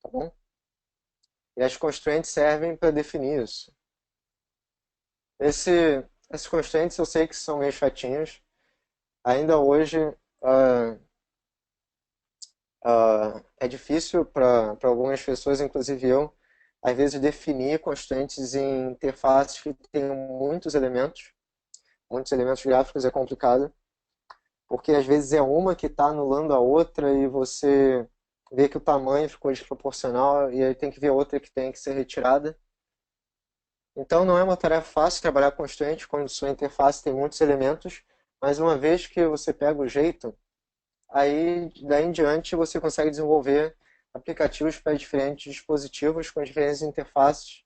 tá bom? E as constraints servem para definir isso. Esses constraints eu sei que são meio chatinhos. Ainda hoje é difícil para algumas pessoas, inclusive eu, às vezes definir constraints em interfaces que têm muitos elementos gráficos é complicado, porque às vezes é uma que está anulando a outra e você vê que o tamanho ficou desproporcional e aí tem que ver outra que tem que ser retirada. Então não é uma tarefa fácil trabalhar constraint quando sua interface tem muitos elementos, mas uma vez que você pega o jeito, aí daí em diante você consegue desenvolver aplicativos para diferentes dispositivos com diferentes interfaces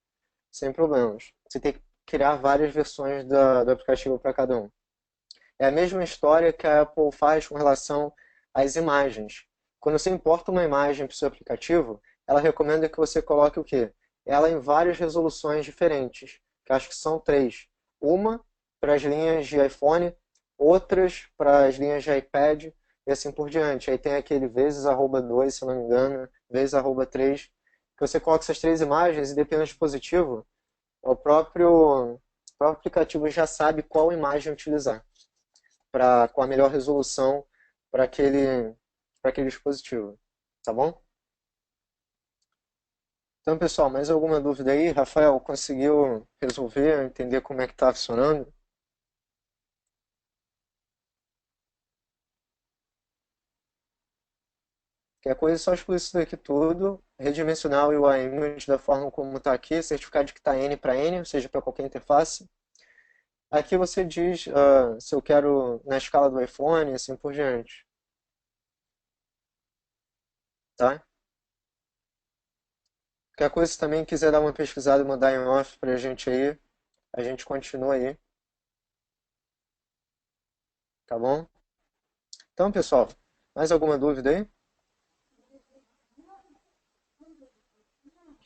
sem problemas. Você tem que criar várias versões do aplicativo para cada um. É a mesma história que a Apple faz com relação às imagens. Quando você importa uma imagem para o seu aplicativo, ela recomenda que você coloque o quê? Ela em várias resoluções diferentes, que acho que são 3. Uma para as linhas de iPhone, outras para as linhas de iPad e assim por diante. Aí tem aquele vezes @2, se não me engano, vezes @3, que você coloca essas 3 imagens e dependendo do dispositivo, o próprio aplicativo já sabe qual imagem utilizar com a melhor resolução para aquele dispositivo, tá bom? Então, pessoal, mais alguma dúvida aí? Rafael, conseguiu resolver, entender como é que está funcionando? Qualquer coisa, é só excluir isso daqui tudo, redimensional e o image da forma como está aqui, certificar de que está N para N, ou seja, para qualquer interface. Aqui você diz se eu quero na escala do iPhone, assim por diante, tá? Qualquer coisa, se também quiser dar uma pesquisada e mandar em off pra gente aí, a gente continua aí, tá bom? Então, pessoal, mais alguma dúvida aí?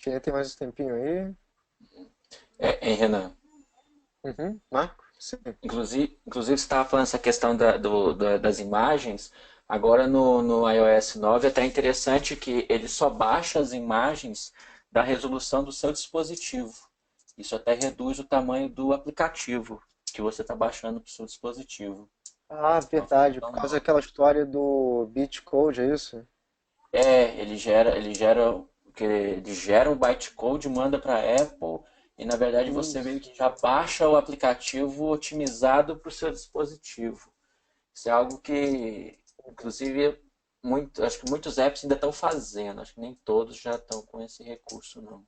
Que tem mais um tempinho aí. Hein, Renan? Uhum. Marco? Sim. Inclusive você estava falando essa questão das imagens. Agora no iOS 9 é até interessante que ele só baixa as imagens da resolução do seu dispositivo. Isso até reduz o tamanho do aplicativo que você está baixando para o seu dispositivo. Ah, É uma verdade, por função causa nova. daquela história do Bitcode, é isso? Ele gera um bytecode, manda para a Apple e na verdade você meio Isso. que já baixa o aplicativo otimizado para o seu dispositivo. Isso é algo que, inclusive, acho que muitos apps ainda estão fazendo. Acho que nem todos já estão com esse recurso, não.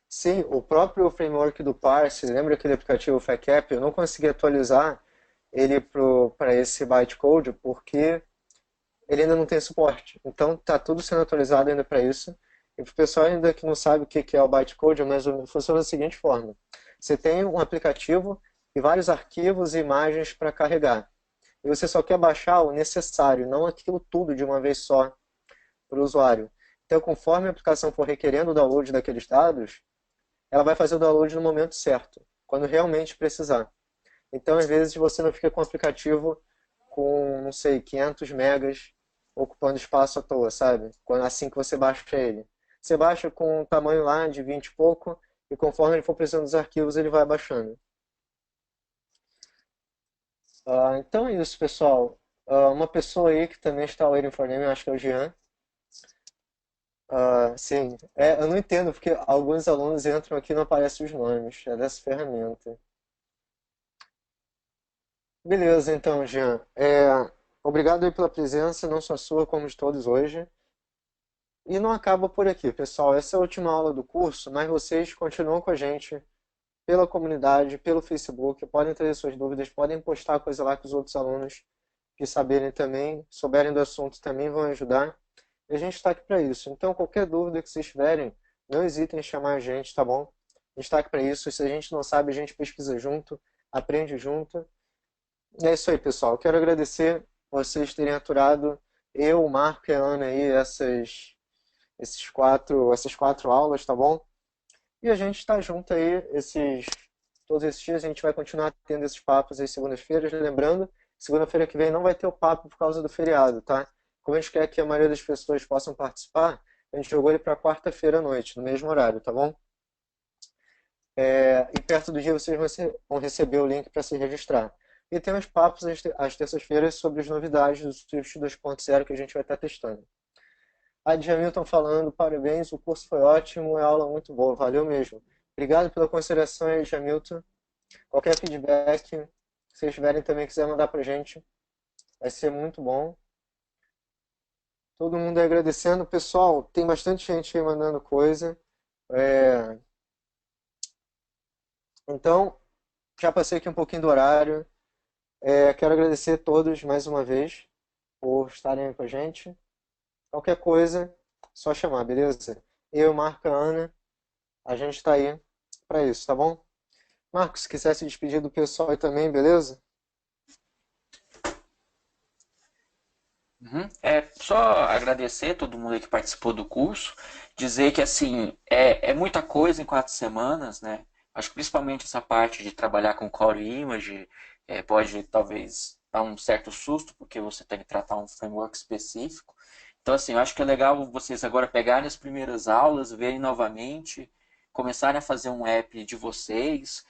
Sim, o próprio framework do Parse, lembra aquele aplicativo FATCAP? Eu não consegui atualizar ele para esse bytecode porque ele ainda não tem suporte. Então tá tudo sendo atualizado ainda para isso. E para o pessoal ainda que não sabe o que é o bytecode, mas funciona da seguinte forma: você tem um aplicativo e vários arquivos e imagens para carregar. E você só quer baixar o necessário, não aquilo tudo de uma vez só para o usuário. Então, conforme a aplicação for requerendo o download daqueles dados, ela vai fazer o download no momento certo, quando realmente precisar. Então, às vezes, você não fica com o aplicativo com, não sei, 500 megas ocupando espaço à toa, sabe? Assim que você baixa ele. Você baixa com um tamanho lá de 20 e pouco, e conforme ele for precisando dos arquivos, ele vai baixando. Então é isso, pessoal. Uma pessoa aí que também está waiting for name, eu acho que é o Jean. Sim, eu não entendo porque alguns alunos entram aqui e não aparecem os nomes. É dessa ferramenta. Beleza, então, Jean. Obrigado aí pela presença, não só sua, como de todos hoje. E não acaba por aqui, pessoal. Essa é a última aula do curso, mas vocês continuam com a gente pela comunidade, pelo Facebook, podem trazer suas dúvidas, podem postar coisa lá que os outros alunos que saberem também, souberem do assunto também vão ajudar. E a gente está aqui para isso. Então, qualquer dúvida que vocês tiverem, não hesitem em chamar a gente, tá bom? A gente está aqui para isso. Se a gente não sabe, a gente pesquisa junto, aprende junto. E é isso aí, pessoal. Quero agradecer vocês terem aturado eu, o Marco e a Ana aí essas quatro aulas, tá bom? E a gente está junto aí todos esses dias. A gente vai continuar tendo esses papos às segundas-feiras. Lembrando, segunda-feira que vem não vai ter o papo por causa do feriado, tá? Como a gente quer que a maioria das pessoas possam participar, a gente jogou ele para quarta-feira à noite, no mesmo horário, tá bom? E perto do dia vocês vão receber o link para se registrar. E tem os papos às terças-feiras sobre as novidades do Swift 2.0 que a gente vai estar testando. A Djamilton falando, parabéns, o curso foi ótimo, é aula muito boa, valeu mesmo. Obrigado pela consideração aí, Djamilton. Qualquer feedback, se vocês tiverem também quiser mandar pra gente, vai ser muito bom. Todo mundo aí agradecendo. Pessoal, tem bastante gente aí mandando coisa. É, Então, já passei aqui um pouquinho do horário. Quero agradecer a todos mais uma vez por estarem aí com a gente. Qualquer coisa, só chamar, beleza? Eu, Marco, a Ana, a gente está aí para isso, tá bom? Marcos, se quiser se despedir do pessoal aí também, beleza? Uhum. É só agradecer todo mundo aí que participou do curso, dizer que assim é muita coisa em 4 semanas, né? Acho que principalmente essa parte de trabalhar com Core Image pode talvez dar um certo susto, porque você tem que tratar um framework específico. Então assim, eu acho que é legal vocês agora pegarem as primeiras aulas, verem novamente, começarem a fazer um app de vocês,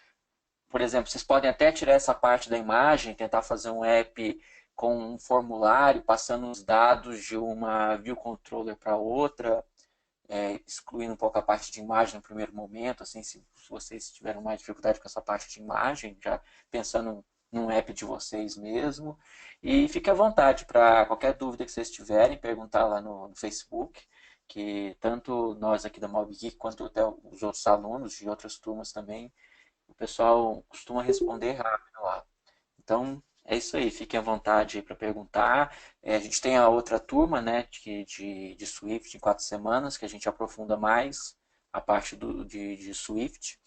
por exemplo, vocês podem até tirar essa parte da imagem, tentar fazer um app com um formulário, passando os dados de uma view controller para outra, excluindo um pouco a parte de imagem no primeiro momento, assim, se vocês tiveram mais dificuldade com essa parte de imagem, já pensando num app de vocês mesmo. E fique à vontade para qualquer dúvida que vocês tiverem, perguntar lá no Facebook, que tanto nós aqui da Mob Geek quanto até os outros alunos de outras turmas também, o pessoal costuma responder rápido lá. Então, é isso aí. Fiquem à vontade para perguntar. A gente tem a outra turma, né, de Swift em 4 semanas, que a gente aprofunda mais a parte de Swift.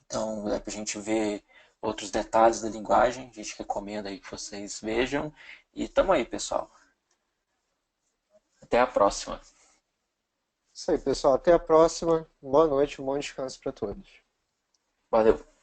Então, é para a gente ver outros detalhes da linguagem. A gente recomenda aí que vocês vejam. E tamo aí, pessoal. Até a próxima. Isso aí, pessoal. Até a próxima. Boa noite, um bom descanso para todos. Valeu.